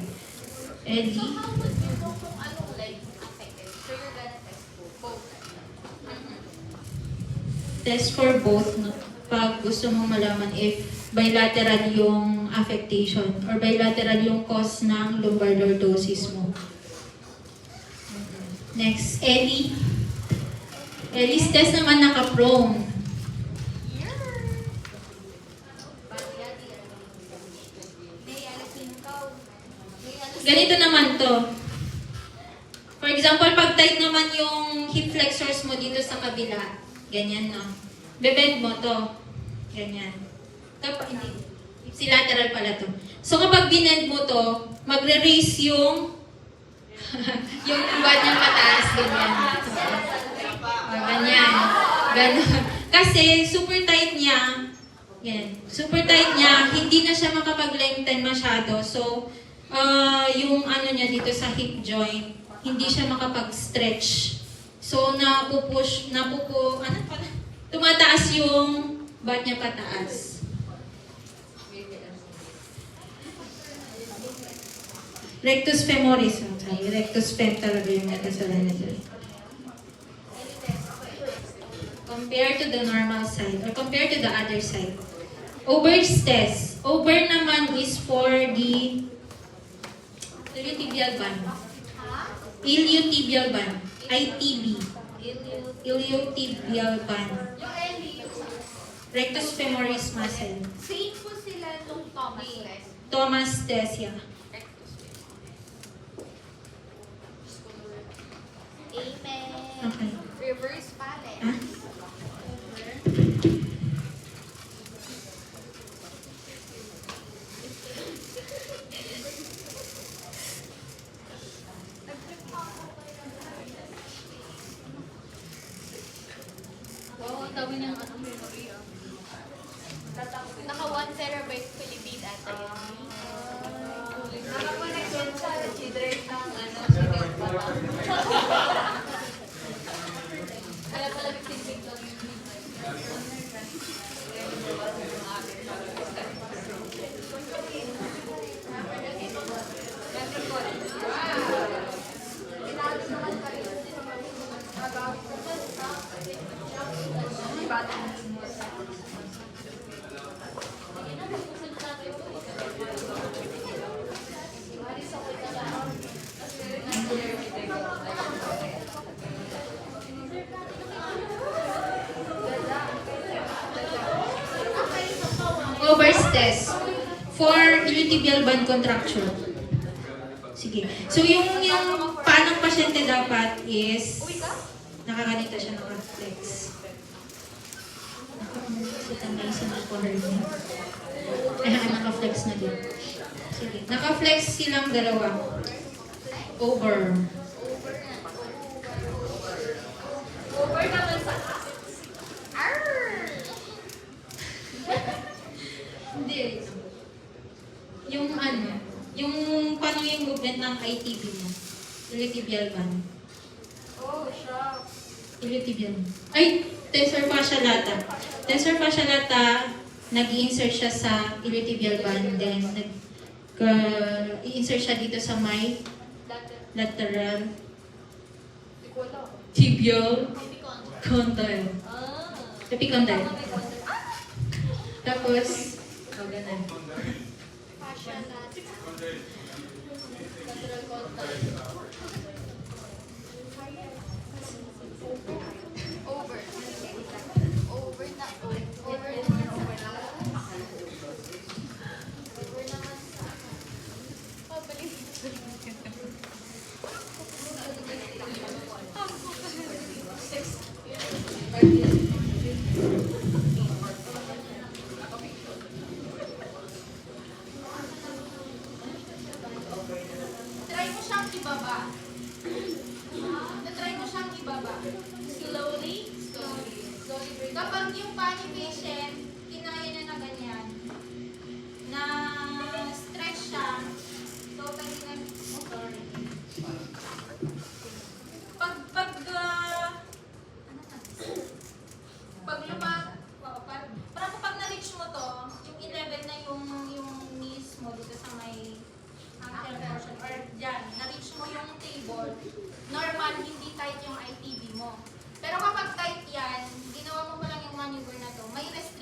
Ready? Kung anong leg affected. So, you're gonna test both. Test for both. No? Pag gusto mo malaman if bilateral yung affectation or bilateral yung cause ng lumbar lordosis mo. Next, Ellie. Ellie's test naman naka-prone. Ganito naman to. For example, pag tight naman yung hip flexors mo dito sa kabila, ganyan no. Bebend mo to. Ganyan. Kapag hindi, si lateral pala to. So kapag binend mo to, magre-raise yung yung buwan niyang pataas, ganyan. Ganyan. Ganon. Kasi super tight niya, yan. Super tight niya, hindi na siya makapag-lengthen masyado. So, yung ano niya dito sa hip joint, hindi siya makapag-stretch. So, tumataas yung butt niya pataas. Rectus femoris. Okay, rectus fem talaga yung nakasalan nito. Compare to the normal side or compare to the other side. Ober's test. Ober naman is for the iliotibial band. Iliotibial band. ITB. Iliotibial band. Yung Ellie, Rectus femoris muscle. same po sila nung Thomas test. Thomas test, yeah. Amen. Okay. Reverse palette. Ah? Wow, ang dami niyang ano, memory ah. Naka 1 terabyte Philippine at nakakonect yan sa children ng ano, kaya pala nagsisigil lang yung Ober's test for iliotibial band contracture. Sige. So yung paanong pasyente dapat is nakaganito siya, naka-flex. Naka-flex na corner niya. Naka-flex na din. Sige. Naka-flex silang dalawa. Over. over naman sa Hindi. Yung ano, yung paano yung movement ng ITB mo? Iliotibial band. oh, shock. Iliotibial. Ay, tensor fascia lata. Tensor fascia lata, nag-i-insert siya sa iliotibial band, then i-insert siya dito sa may lateral tibial condyle. Epicondyle. Tapos, ganun. Fascia lata. Lateral condyle. Over. Over na. Over naman sa over naman sa pabalik. Try mo siyang ibaba. Try mo siyang ibaba. Slowly. Slowly breathe. Kapag yung panic patient, kinaya niya na ganyan, na stretch siya, totally na, oh, sorry. Parang kapag na-reach mo to, yung 11 na yung knees mo dito sa may ankle portion, or dyan, na-reach mo yung table, normal, hindi tight yung ITB mo. Pero kapag tight yan, ginawa mo pa lang yung maneuver na to, may rest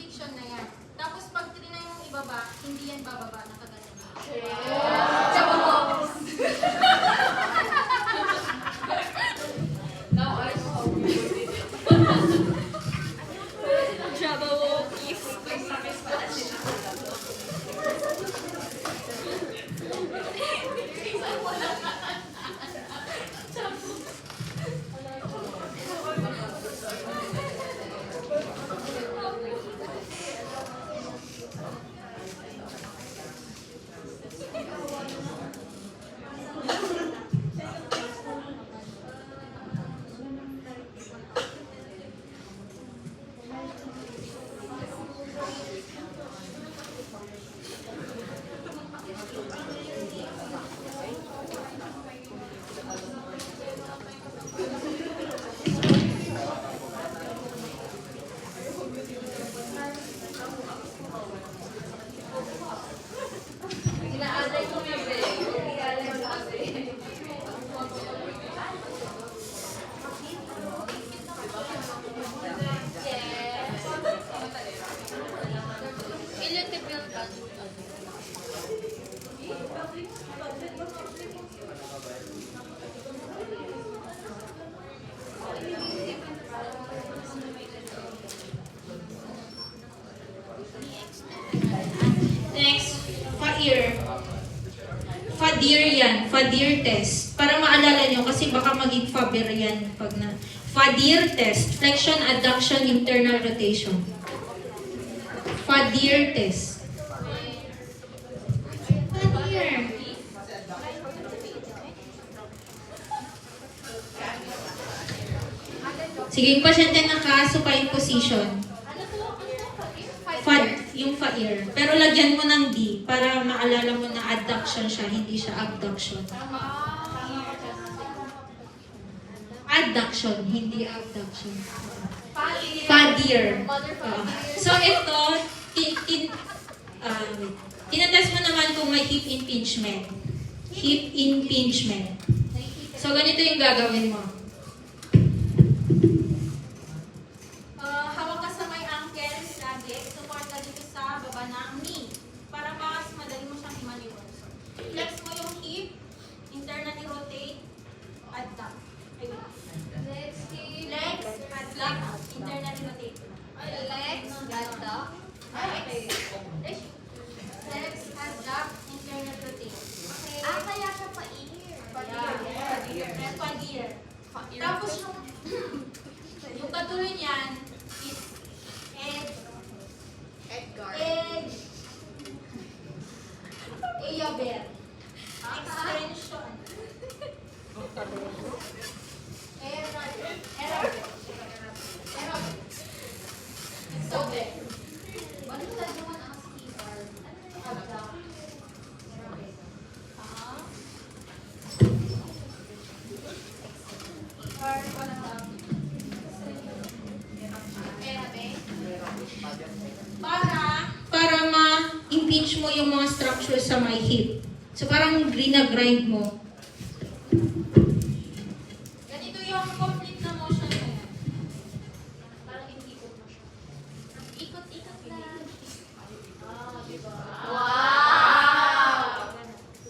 Fadir yan. Fadir test. Para maalala nyo, kasi baka maging Faber yan pag na... Fadir test. Flexion, adduction, internal rotation. Fadir test. Fadir. Sige, yung pasyente naka-supine position. Fad, yung fa-ear. Pero lagyan mo ng D para maalala mo na adduction siya, hindi siya abduction. Adduction, hindi abduction. Fadir. So ito, tinatest mo naman kung may hip impingement. Hip impingement. So ganito yung gagawin mo. Hawak ka sa may ankle lagi. Support ka dito sa baba ng knee. Para mas madali mo siyang i-maneuver. Flex mo yung hip. Internally rotate. Adduct. Ayun. Flex. Adduct. Internally rotate. Legs, adduct. Okay. Flex. Adduct. Internally rotate. Kaya siya pa-ear. Fadir. Tapos yung katuloy niyan is edge. Edgar. Edge. Eyaber. Extension. Error. So there. Ano sa naman ang CR? Abduct. Para ma-impinge mo yung mga structure sa my hip. So parang grind mo. Ganito yung complete na motion mo yan. Parang ikot mo siya. Ikot-ikot lang. Diba?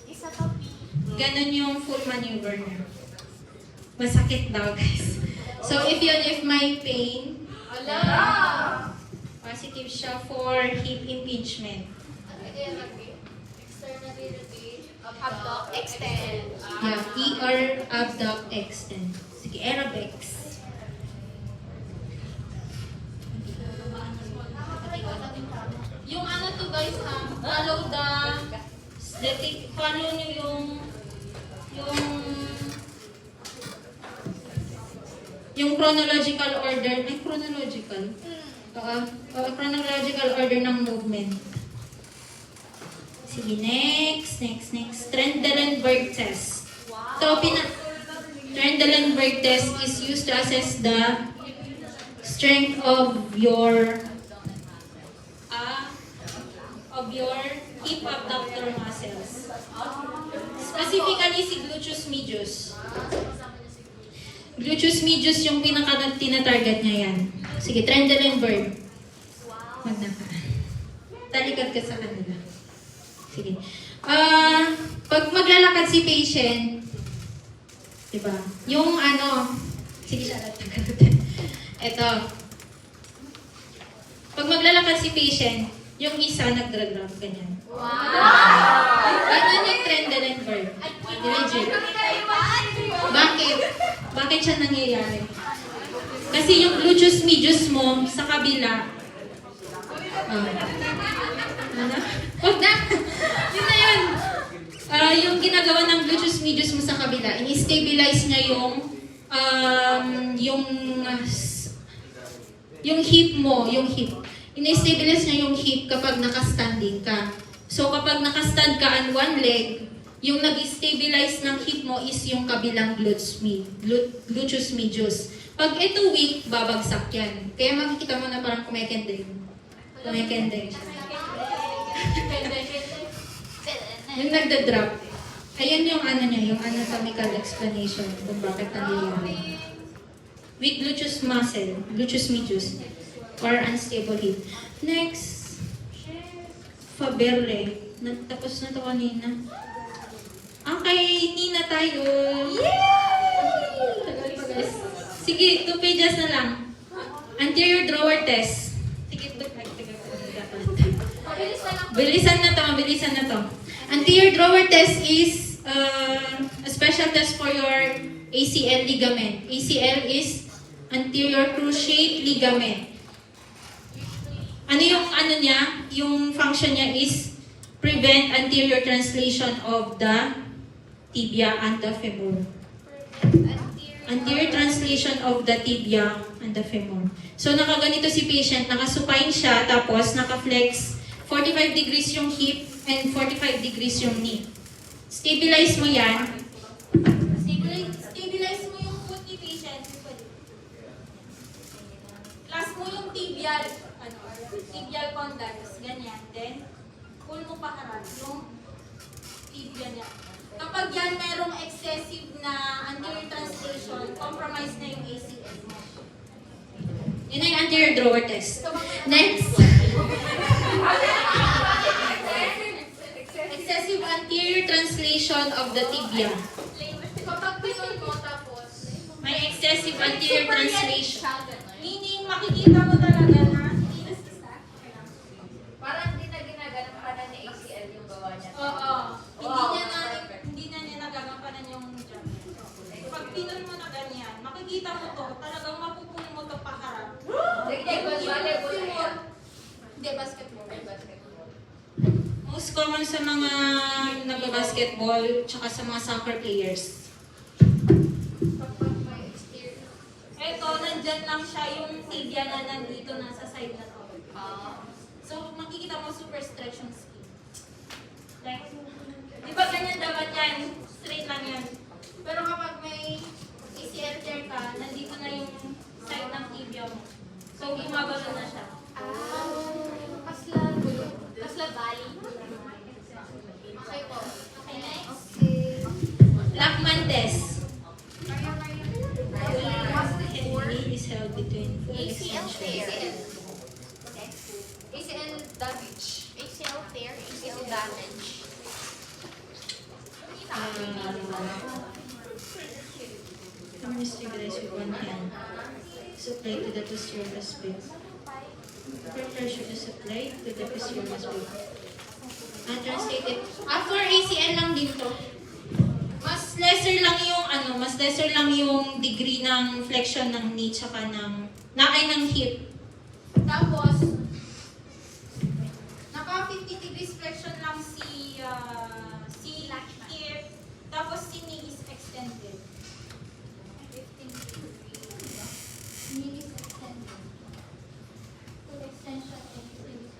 Isa pa, P. Ganon yung full maneuver niya. Masakit daw, guys. So if may pain, positive siya for hip impingement. Externally rotate. Abduct. Extend. Yeah, ER, abduct, extend. Sige, aerobics. Yung ano to guys ha, follow nyo yung chronological order, chronological order ng movement. Sige, next. Trendelenburg test. Trendelenburg test is used to assess the strength of your hip abductor muscles. Specifically si gluteus medius. Gluteus medius yung tinatarget niya yan. Sige, Trendelenburg. Magnaka. Talikod ka sa kanila. Sige. Pag maglalakad si patient, diba? Yung sige siya, ito. Pag maglalakad si patient, yung isa nagdrag-drag, ganyan. Ganyan yung Trendelenburg. Legit. Bakit? Bakit siya nangyayari? Kasi yung gluteus medius mo sa kabila, Huwag na! Yun na yun! Yung ginagawa ng gluteus medius mo sa kabila, ini-stabilize niya yung hip mo, ini-stabilize niya yung hip kapag naka-standing ka. So kapag naka-stand ka on one leg, yung nag-stabilize ng hip mo is yung kabilang gluteus medius. Pag ito weak, babagsak yan. Kaya makikita mo na parang kumekendeng. Siya. Yung nagda-drop. Ayan yung yung anatomical explanation kung bakit nangyayari. Weak gluteus muscle, gluteus medius, or unstable hip. Next, Faberle. Tapos na to kanina. Kay Nina tayo. Yay! Tagal pa guys. Sige, 2 pages na lang. Anterior drawer test. Sige, mabilisan na to. Anterior drawer test is a special test for your ACL ligament. ACL is anterior cruciate ligament. Ano niya? Yung function niya is prevent anterior translation of the tibia and the femur. Anterior translation of the tibia and the femur. So nakaganito si patient, nakasupine siya, tapos naka-flex 45 degrees yung hip and 45 degrees yung knee. Stabilize mo yan. Stabilize mo yung foot ni patient. Class mo yung tibial condyle. Ganyan. Then, pull mo pa harap yung tibia niya. Kapag yan merong excessive na anterior translation, compromise na yung ACL mo. Yun ay anterior drawer test. Next. Excessive anterior translation of the tibia. Kapag pinul mo tapos, May excessive anterior translation. Meaning, makikita mo talaga na parang hindi na ginagalang para ni ACL yung gawa niya. oo. Hindi na niya nagagampanan yung jump. Pag pinul mo na ganyan, makikita mo to, talagang mapupul mo to paharap. Hindi, basketball. Basketball. Most common sa mga nagbabasketball tsaka sa mga soccer players. Kapag may exterior. Eto, nandyan lang siya yung tibia na nandito na sa side na to. So, makikita mo super stretch yung skin. Like, di ba ganyan dapat yan? Straight lang yan. Pero kapag may ACL tear ka, nandito na yung side ng tibia mo. So, gumagano na siya. Kasla bali. Okay po. Okay, next. Okay. Lachman test. ACL Knee is held between full extension. tear. ACL damage. ACL tear, ACL damage. Someone is stabilized with one hand. Supply to the posterior aspect. Upper pressure is applied to the posterior aspect. Translated. For ACL lang din to. Mas lesser lang yung degree ng flexion ng knee tsaka ng hip. Tapos, naka 50 degrees flexion lang si hip, tapos si knee is extended. 15 degrees. Knee is extended. Full extension and release.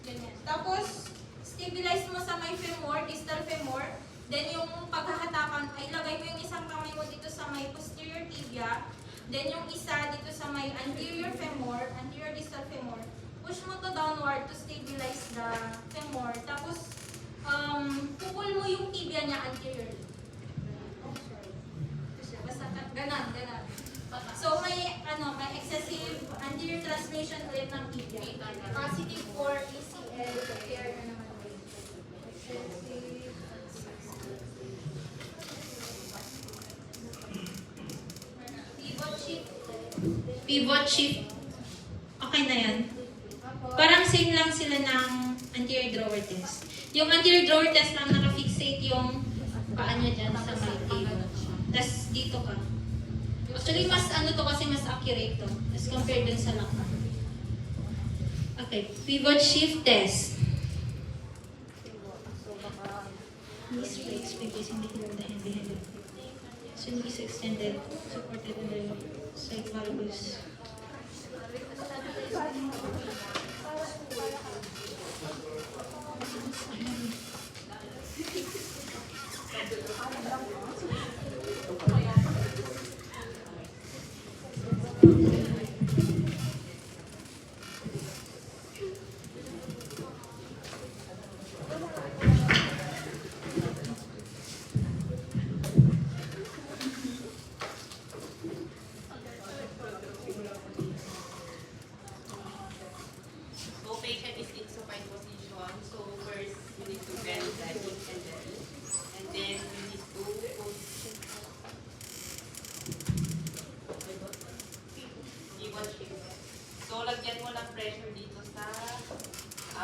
Ganyan. Tapos, stabilize mo sa may femur, distal femur. Then yung paghahatakan, ay lagay mo yung isang kamay mo dito sa may posterior tibia. Then yung isa dito sa may anterior femur, anterior distal femur. Push mo to downward to stabilize the femur. Tapos, pupul mo yung tibia niya anteriorly. Basta ganon. So may excessive anterior translation ulit ng tibia. Positive for ACL tear na naman ulit. Excessive. Pivot shift. Okay na yan. Parang same lang sila ng anterior drawer test. Yung anterior drawer test lang naka-fixate yung paa niya dyan sa may table. Tapos dito ka. Actually, mas to kasi mas accurate to as compared dun sa lakman. Okay, pivot shift test. Knees flex by placing the heel of the hand behind the foot. So knees extended, supported in the side valgus.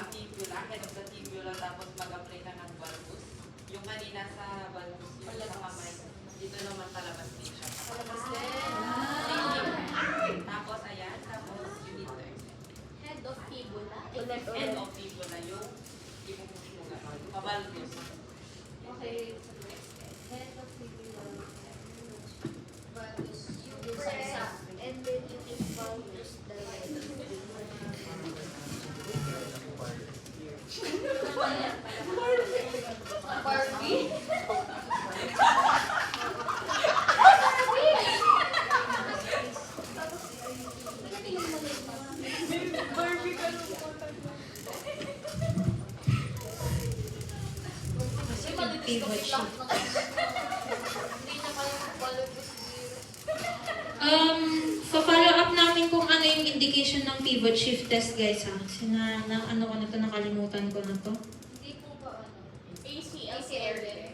fibula, head of the fibula, tapos mag-apply ka ng valgus. Yung kanina sa valgus, yung sa kamay, dito naman palabas din siya. Tapos ayan, tapos you need to extend. Head of fibula. Head of fibula, yung ipupush mo gano'n. Pavalgus. Okay. Head of fibula. Valgus. Yung press. And then yung valgus the head of Barbie? Pivot shift. Hindi na kayo valgus zero. Follow up namin kung ano yung indication ng pivot shift test guys ha. Kasi ano ko na to, nakalimutan ko na to. Hindi po ba ano? ACL. ACL din.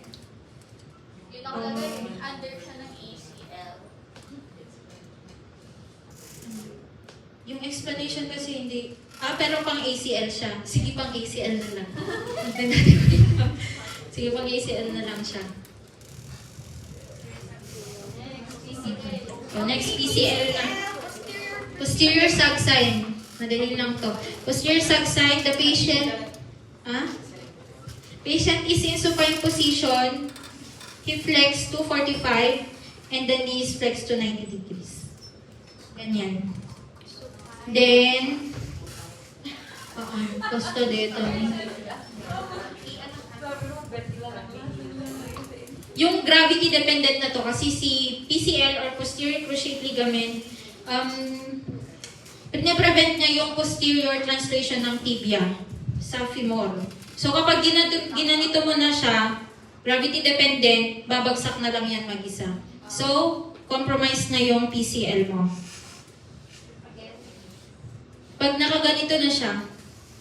Yun ang Under siya ng ACL. Yung explanation kasi hindi, pero pang ACL siya. Sige, pang ACL na lang. Sige, pang ACL na lang siya. So, next PCL na. Posterior subsign. Madali lang to. Posterior subsign, the patient, patient is in supine position, hip flex 245, and the knee is flexed to 90 degrees. Ganyan. Then, gusto dito. Yung gravity dependent na to kasi si PCL or posterior cruciate ligament, pine-prevent niya yung posterior translation ng tibia sa femur. So kapag ginanito mo na siya, gravity dependent, babagsak na lang yan mag-isa. So, compromise na yung PCL mo. Pag nakaganito na siya,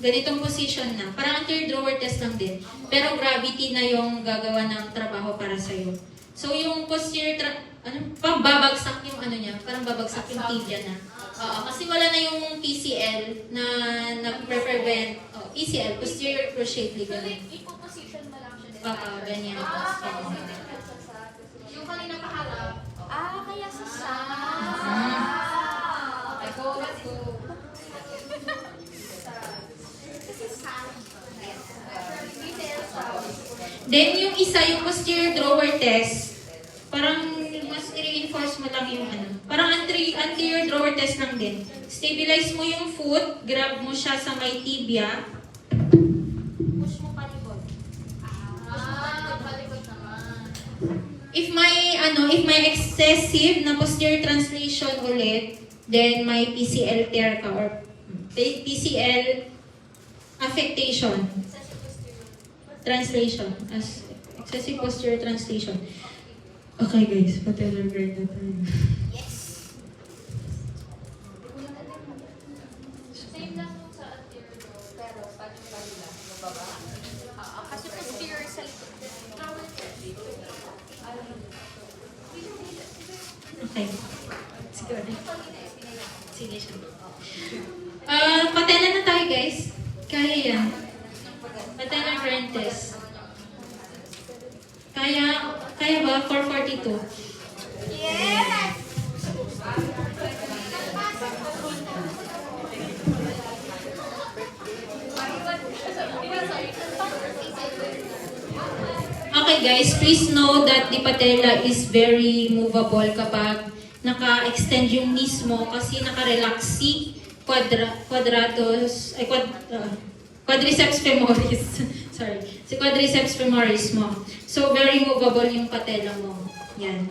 ganitong position na, parang anterior drawer test lang din. Pero gravity na yung gagawa ng trabaho para sa'yo. So yung posterior, babagsak yung ano niya, parang babagsak yung tibia na. Kasi wala na yung PCL na nag-prevent, PCL, posterior cruciate ligament. Ipo-position mo lang siya din. Ganyan. Yung kanina paharap. Kaya sa Okay, go, let's go. Then yung isa, yung posterior drawer test, parang mas i-reinforce mo lang yung parang anterior drawer test lang din. Stabilize mo yung foot, grab mo siya sa may tibia. Push mo palibot. Palikod naman. If may excessive na posterior translation ulit, then may PCL tear ka or PCL affectation. Translation. As excessive posterior translation. Okay guys, patellar grind na tayo. Same lang yung sa anterior drawer, pero pag-pagila, mababa. Kasi posterior sa likod. Okay. Siguro. Sige siya. Patellar na tayo guys. Kaya yan. Patellar grind test. Kaya ba? 442. Yes! Okay guys, please know that the patella is very movable kapag naka-extend yung knees mo kasi naka-relax si quadriceps femoris. Sorry. Si quadriceps femoris mo. So, very movable yung patella mo. Yan.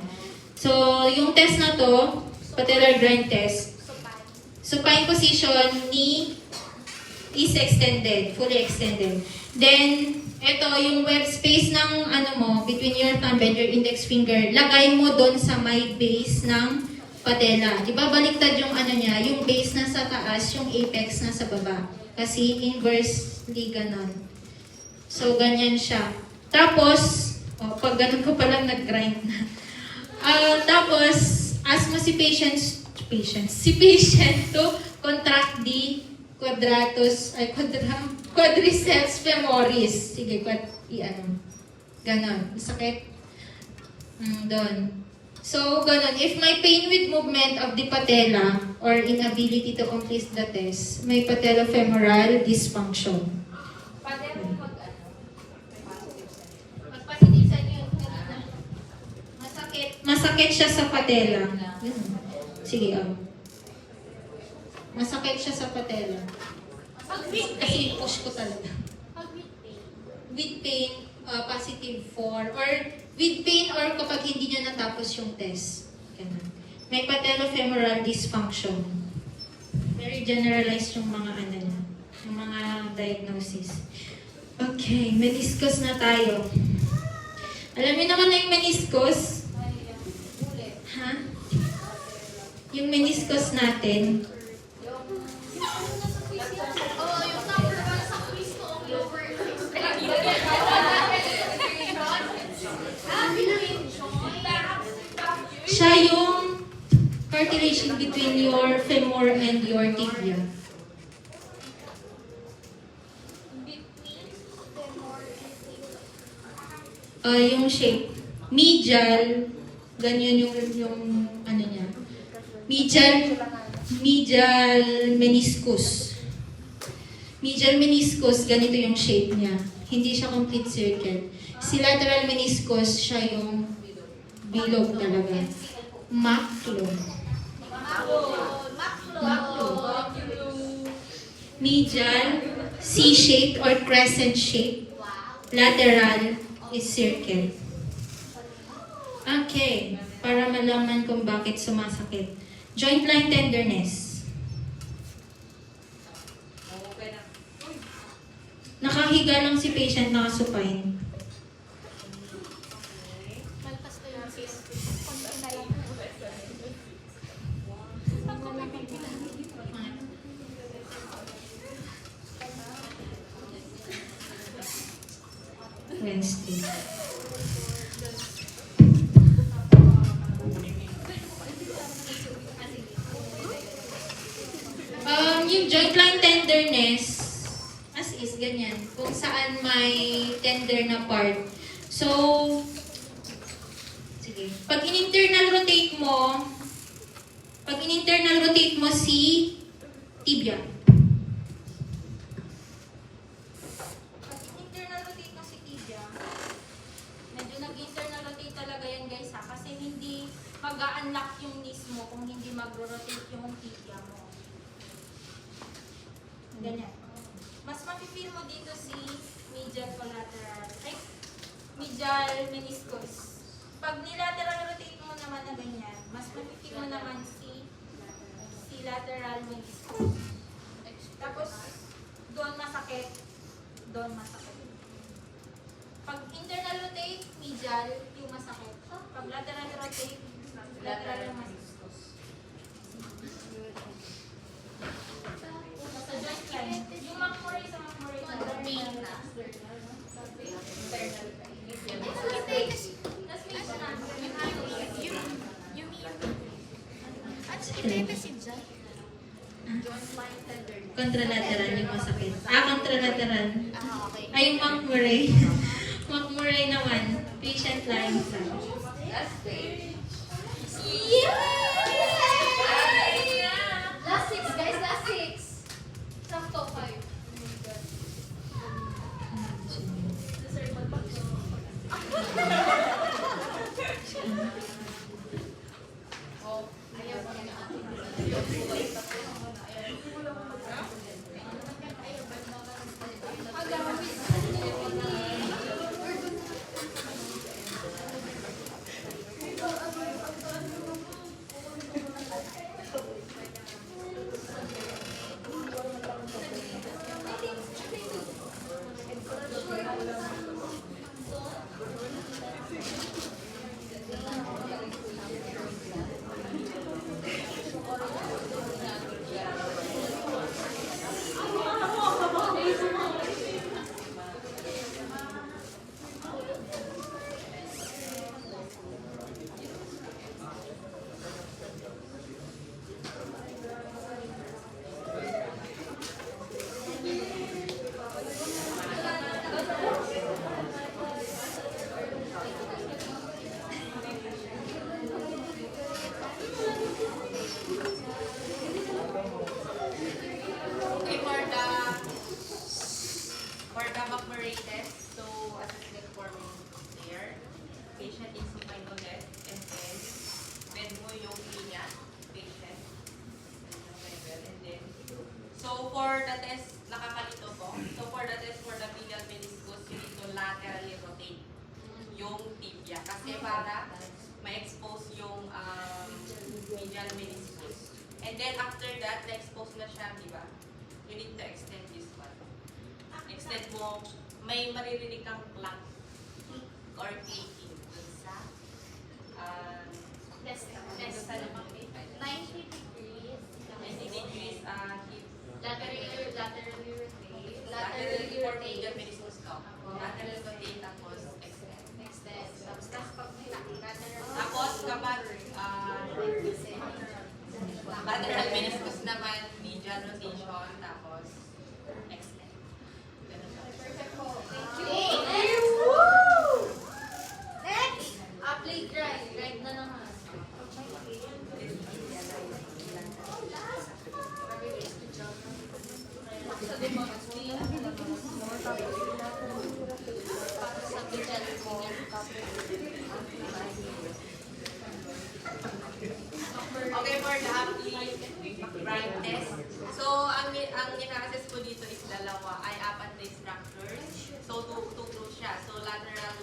So, yung test na to, patellar grind test. Supine position, knee is extended, fully extended. Then, ito, yung web space ng between your thumb and your index finger, lagay mo doon sa may base ng patella. Di ba, baliktad yung niya, yung base na sa taas, yung apex na sa baba. Kasi inversely ganon. So, ganyan siya. Tapos, pag ganun ko palang nag-grind na. Tapos, ask mo si patient to contract the quadriceps femoris. Sige, ganon. Sakit. Doon. So, ganon. If may pain with movement of the patella or inability to complete the test, may patellofemoral dysfunction. Pwede mo mag-positive sa inyo yung kanina. Masakit siya sa patella. Yun. Sige, masakit siya sa patella. Kasi push ko talaga. Pag with pain. With pain, positive for, or with pain or kapag hindi niya natapos yung test. Ganun. May patellofemoral dysfunction. Very generalized yung mga yung mga diagnosis. Okay, meniscus na tayo. Alam niyo naman na yung meniscus? Ha? Yung meniscus natin, Oo, yung number 1 sa quiz ko, ang lower siya yung cartilage in between your femur and your tibia. Yung shape. Medial, ganyan yung ano niya. Medial meniscus. Medial meniscus, ganito yung shape niya. Hindi siya complete circle. Si lateral meniscus, siya yung bilog talaga. Maclo. Medial, C-shaped or crescent shape. Lateral is circle. Okay, para malaman kung bakit sumasakit. Joint line tenderness. Nakahiga lang si patient, nakasupine. Malpas ko yung sis. Wednesday. Yung joint line tenderness, as is, ganyan. Kung saan may tender na part. So, sige. Pag in-internal rotate mo si tibia. Pag in-internal rotate mo si tibia, Medyo nag-internal rotate talaga yan guys ha. Kasi hindi mag-unlock yung knees mo kung hindi mag-rotate yung tibia mo. Ganyan. Mas mapipil mo dito si medial collateral. Medial meniscus. Pag nilateral rotate mo naman na ganyan, mas mapipil mo naman si lateral meniscus. Tapos, doon masakit. Pag internal rotate, medial, yung masakit. Pag lateral rotate, lateral yung meniscus. Sa joint line, yung McMurray sa McMurray na Contralateral yung masakit. Contralateral. Okay. Ay, yung McMurray. McMurray naman. Patient line sa. Last 6 guys, last 6. Sakto 5. MRA test. So, assessment form is there. Patient is supine ulit. And then, bed mo yung linya. Patient. And then, so for the test, nakakalito ko. So for the test for the medial meniscus, you need to laterally rotate yung tibia. Kasi para ma-expose yung medial meniscus. And then after that, na-expose na siya, di ba? You need to extend this one. Extend mo, may maririnig kang clank or clicking dun sa Next na naman. 90 degrees. 90 degrees hip. Laterally rotate. Laterally for medial meniscus to. Lateral rotate tapos extend. Extend. Tapos pag may lateral. Tapos kapag lateral meniscus naman, medial rotation, tapos extend. Ganun ba? Perfect po. Thank you. Next! Next! Apply grind. Grind na naman. Okay, for the grind test. So, ang ina-assess ko dito is dalawa, ay apat na structures. So, two groups siya. So, lateral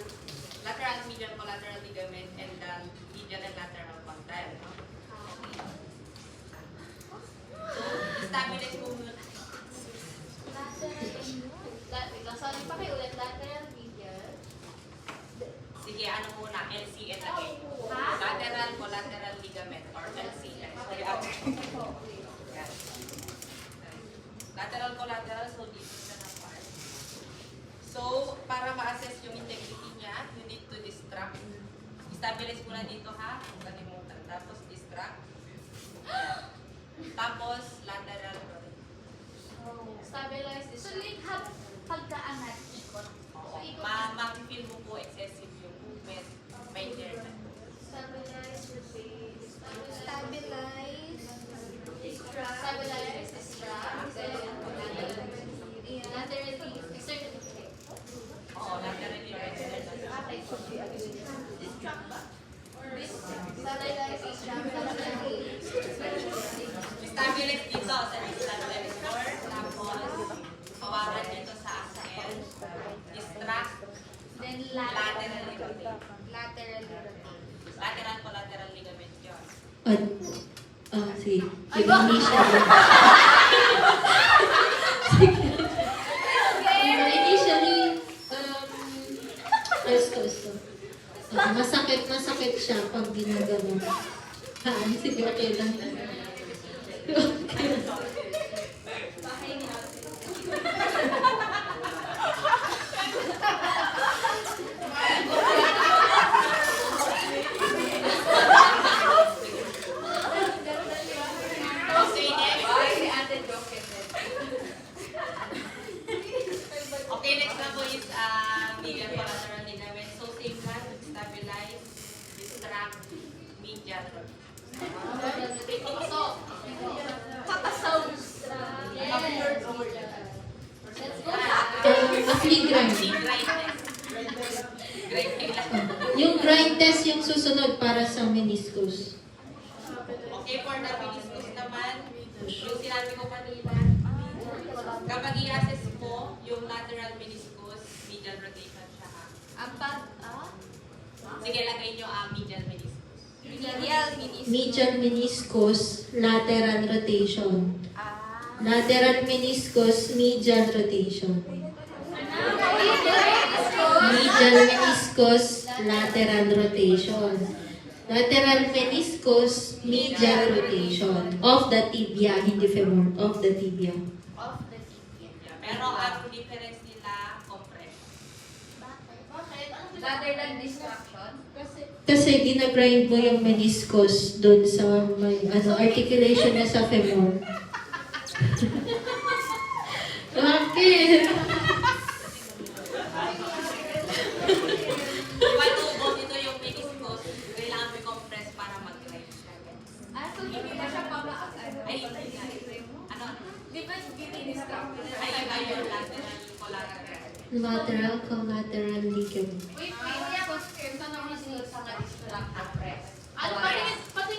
medial collateral ligament and then medial and lateral condyle. So, stabilize mo muna. Sorry pa kayo ulit. Lateral medial. Sige, ano muna? LCL again. Ha? Lateral collateral ligament or LCL. Sorry, Yan. Lateral collateral, so dito siya na part. So, para ma-assess yung integrity niya, you need to distract. Stabilize muna dito ha, kung kalimutan. Tapos distract. Tapos lateral. Stabilize this. So, pagkaangat, ikot. So, ikot. Ma-feel mo po excessive yung movement. May turn. Stabilize, rotate. Stabilize. Distract. Stabilize, distract. Laterally. Externally. Oo, laterally or externally. Distract ba? Stabilize, distract. Laterally. Stabilize dito sa distal elector. Tapos, hawakan dito sa ASL. Distract. Then Laterally rotate. Laterally rotate. Lateral collateral ligament yun. Sige. Ay, bakit? Initially, esto. Masakit siya pag ginagawa. Sige, okay lang. Okay, next. Okay, next na po is medial collateral ligament. So, same lang. Stabilize, distract, medial. Papasaw. Yes. Let's go. Apply grind. Grind test. Grind test. Yung grind test yung susunod para sa meniscus. Okay, for the meniscus naman, yung sinabi ko kanina, kapag i-assess mo yung lateral meniscus, medial rotation siya ha. Sige, lagay nyo medial meniscus. Medial meniscus, lateral rotation. Lateral meniscus, medial rotation. Medial meniscus, lateral rotation. Lateral meniscus, medial rotation. Of the tibia, hindi femur. Of the tibia. Pero ang difference nila, compress. Rather than distraction? Kasi ginagrind mo yung meniscus doon sa may articulation na sa femur. Bakit? Patubo dito yung meniscus, kailangan mo i-compress para mag-grind siya. So hindi na siya Ay, hindi nga. Ano? Di ba gini-distract? Ay, yung lateral collateral. Lateral collateral ligament. Wait, confirm ka naman sa na-distract na press. Ano pa rin? Paano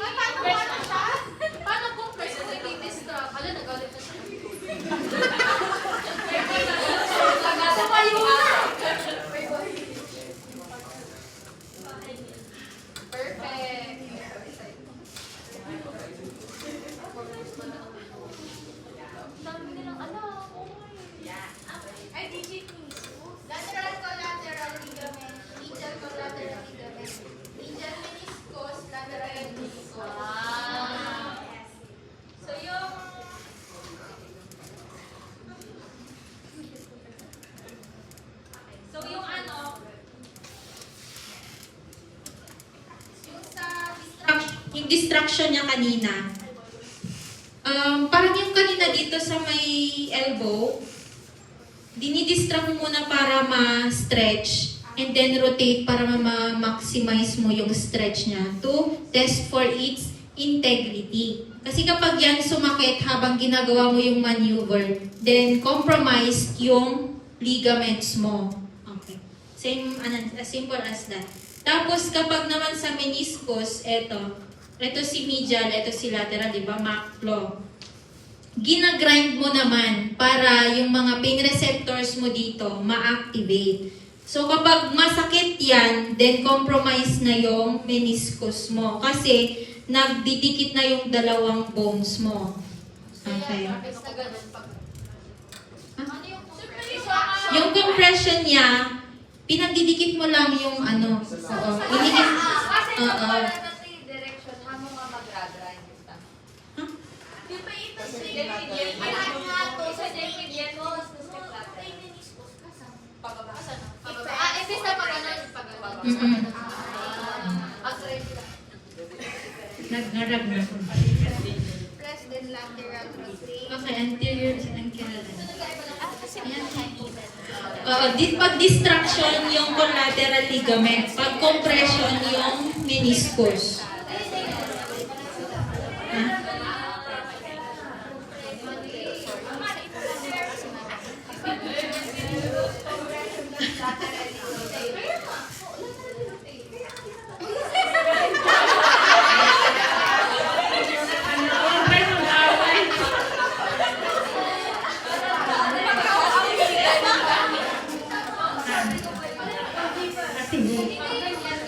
siya? Paano kung press ko nag-distract? Hala, nagalit na siya. Tumayo na! Perfect. Dami nilang alam. Oh my. Ay, digit meniscus. Lateral collateral ligament. Medial collateral ligament. Medial meniscus. Lateral meniscus. Yes. So, yung... So, yung ano... Yung sa... Yung distraction niya kanina. Parang yung kanina dito sa may elbow, dinidistract mo muna para ma-stretch and then rotate para ma-maximize mo yung stretch niya to test for its integrity. Kasi kapag yan sumakit habang ginagawa mo yung maneuver, then compromised yung ligaments mo. Okay. As simple as that. Tapos kapag naman sa meniscus, ito si medial, ito si lateral, di ba? Maclo. Ginagrind mo naman para yung mga pain receptors mo dito ma-activate. So kapag masakit yan, then compromise na yung meniscus mo. Kasi nagdidikit na yung dalawang bones mo. Okay. Press na ganun pag... Ano yung Yung compression niya, pinagdidikit mo lang yung ano. Oo. Inikit. Oo. direction, hamo nga mag-grind. Yung pa ito sa Lahat nga to, sa David Pababa. imbis na pag ano, pag Mm-mm. Pag-grind lang. Nagharap na. Press then lateral rotate. Okay, anterior and anterior. Kasi Pag distraction yung collateral ligament, pag compression yung meniscus. Ha?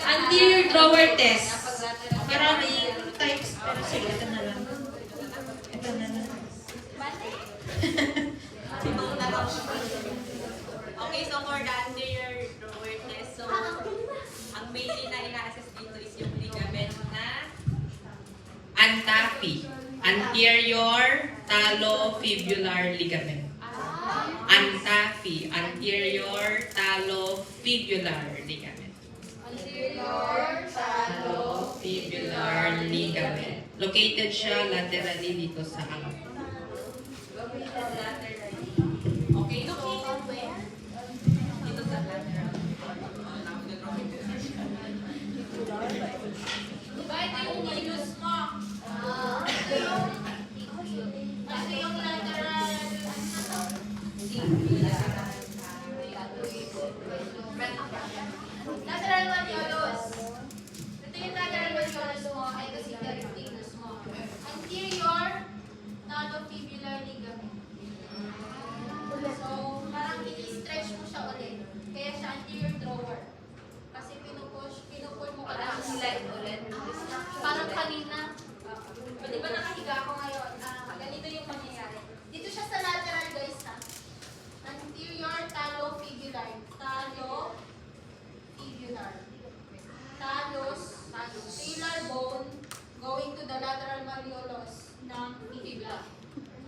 Anterior drawer test. Marami types, pero sige, ito na lang. Ito na lang. Okay, so for the anterior drawer test, so ang mainly na ina-assess dito is yung ligament na Antafi. Anterior talofibular ligament. Antafi. Anterior talofibular ligament. Talofibular ligament. Located siya laterally dito sa ang. okay, located where? Dito sa lateral. diba ito yung nilus mo? Kasi yung lateral, lateral malleolus. Ito yung lateral malleolus mo, ay kasi carotidus mo. Anterior talofibular ligament. So, parang i-stretch mo siya ulit. Kaya siya anterior drawer. Kasi pinupull mo parang slide ulit. Parang kanina. Di ba nakahiga ako ngayon? Ganito yung mangyayari. Dito siya sa lateral guys ha. Anterior talofibular. Talofibular. Talos. Talar bone going to the lateral malleolus ng fibula.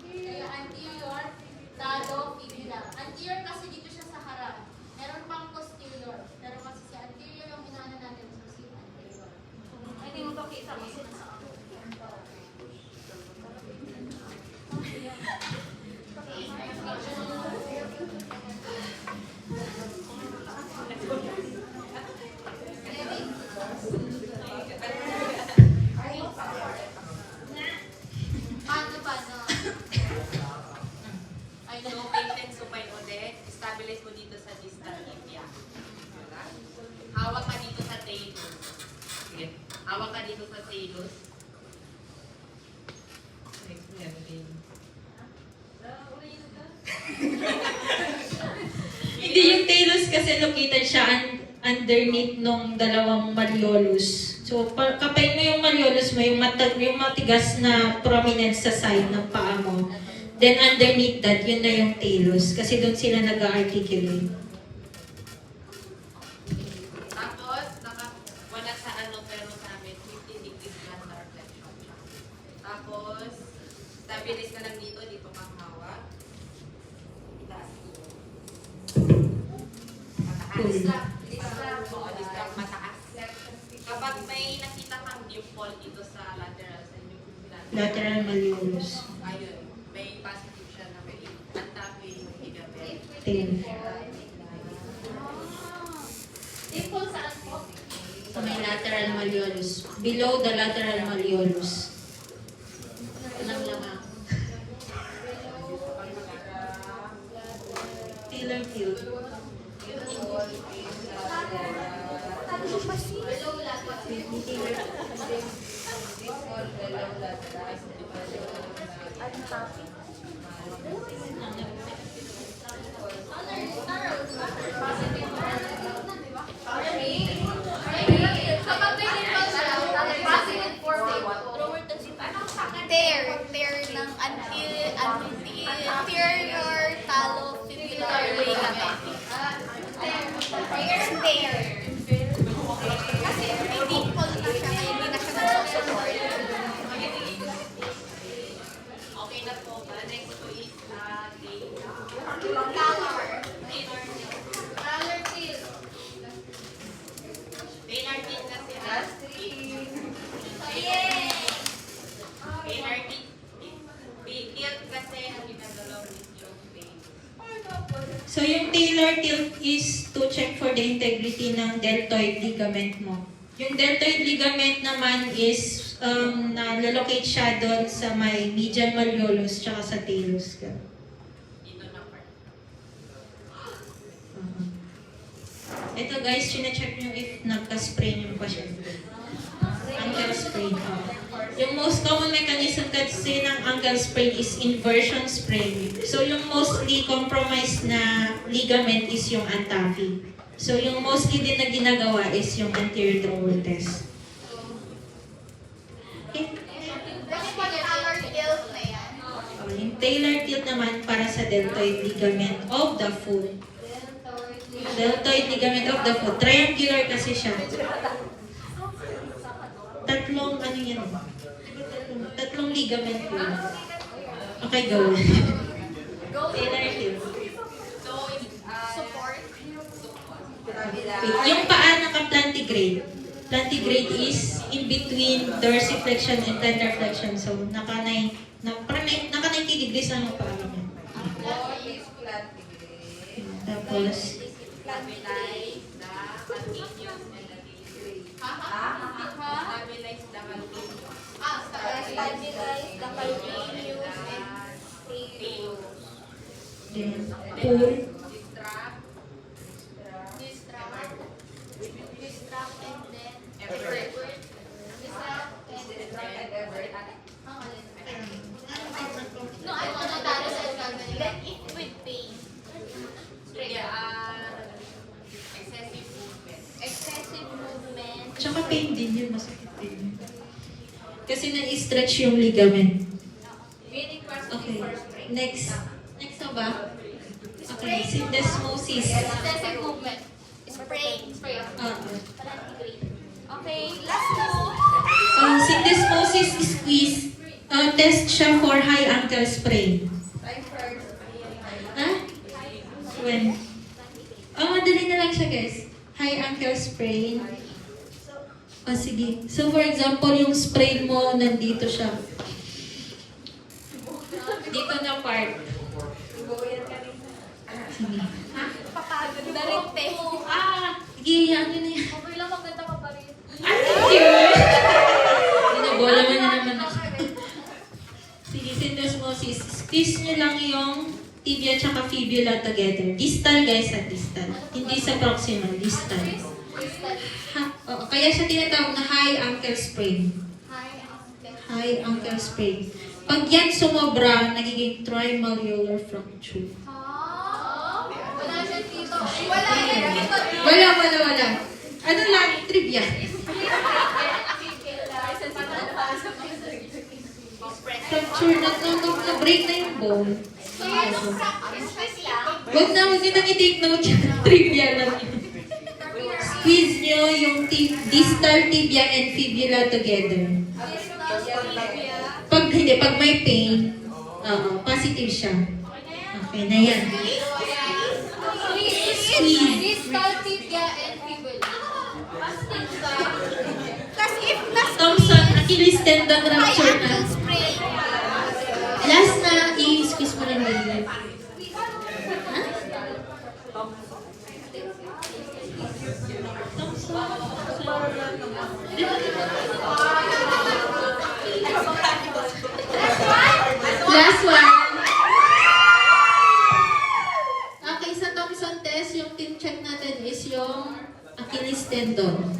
Kaya anterior talofibular. Anterior kasi dito siya sa harap. Meron pang posterior. Pero kasi si anterior yung inaano natin. So si anterior. Hindi mo pakita kasi nasa Paano? So, patent supine ulit is Hawak ka dito sa talus. Next, meron. Hindi yung talus kasi located siya underneath nung dalawang malleolus. So, kapay mo yung malleolus mo, yung matigas na prominent sa side ng paa mo. Then underneath that, yun na yung talus. Kasi doon sila nag-articulate. Tapos, wala sa ano, pero sa amin, 50 degrees plantar flexion siya. Tapos, stabilize ka lang dito kang hawak. Itaas dito. Mataas. Oo, distrap mataas. Kapag may nakita kang dimple dito sa lateral, sa inyong Lateral malleolus. ayun, may positive siya na may antawi yung ligament. Tail. Dimple saan po? Sa may lateral malleolus. Below the lateral malleolus. Lang lamang. Tailor field. Kapag may dimple siya, positive for tear ng anterior talofibular ligament. Tear. Kasi may dimple na siya, kaya hindi na siya nagsusupport. Okay na po ba? Next po is Color. Taylor field. Taylor field kasi Yay! Taylor field kasi ang ginagalaw is yung vein. So yung tailor tilt is to check for the integrity ng deltoid ligament mo. Yung deltoid ligament naman is na-locate siya doon sa may median malleolus tsaka sa talus. Dito na part. Ito guys, sine-check nyo if nagka-sprain yung patient. Ankle sprain. Yung most common mechanism kasi ng ankle sprain is inversion sprain. So yung mostly compromised na ligament is yung antavi. So yung mostly din na ginagawa is yung anterior drawer test. Okay. Kasi pag color tilt na yan. Yung tailor tilt naman para sa deltoid ligament of the foot. Deltoid ligament of the foot. Triangular kasi siya. Tatlong, ano yan? Tatlong ligament yun. Okay, go. Tailor tilt. So, Support. Wait, yung paa naka-plantigrade. Plantigrade is in between dorsiflexion and plantar flexion. So, naka-90 degrees lang yung paa niya. Tapos, stabilize the continuous and the linear. Stabilize the continuous. Stabilize the continuous and then, pull. distract and then Effort. distract and no, I want to talo sa gagawin. Then it with pain. Excessive movement. Excessive movement. Tsaka pain din yun, masakit din yun. Kasi na-stretch yung ligament. Okay, next. Next na ba? Okay, syndesmosis. Excessive movement. Spray. Okay, last two. Syndesmosis squeeze. Test siya for high ankle sprain. When? Madali na lang siya guys. High ankle sprain. Sige. So for example, yung sprain mo, nandito siya. Dito na part. Sige. Papagod na rin, te. Sige, ano na yan? Okay lang, maganda ka pa rin. Thank you! Binabola mo na naman ako. Sige, syndesmosis. Squeeze nyo lang yung tibia tsaka fibula together. Distal guys, distal. Hindi sa proximal, distal. Ha? Oo, kaya siya tinatawag na high ankle sprain. Hi, Uncle. High ankle sprain. Pag yan sumobra, nagiging trimalleolar fracture. Wala siya dito. Wala yan dito. Wala. Ano lang, trivia. Fracture na-break na yung bone. So, yun ang practice lang. Huwag nyo nang i-take note yan. Trivia lang yun. Squeeze nyo yung distal tibia and fibula together. Pag may pain, positive siya. Okay na yan. Squeeze. Distal tibia and fibula. Thompson, Achilles tendon rupture na. Spray. Last na, i-squeeze mo lang din. Last one. Okay, sa Thompson test, yung tin-check natin is yung Achilles tendon.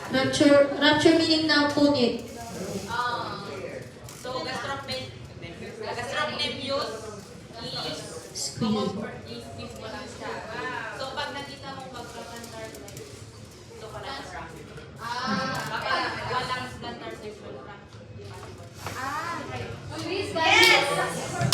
Rupture meaning na punit. So, gastrocnemius is Squeeze. is mo lang siya. So, pag nakita mo mag-plantar flexion, ito ka lang fracture. Kapag walang plantar flexion fracture. Please, guys.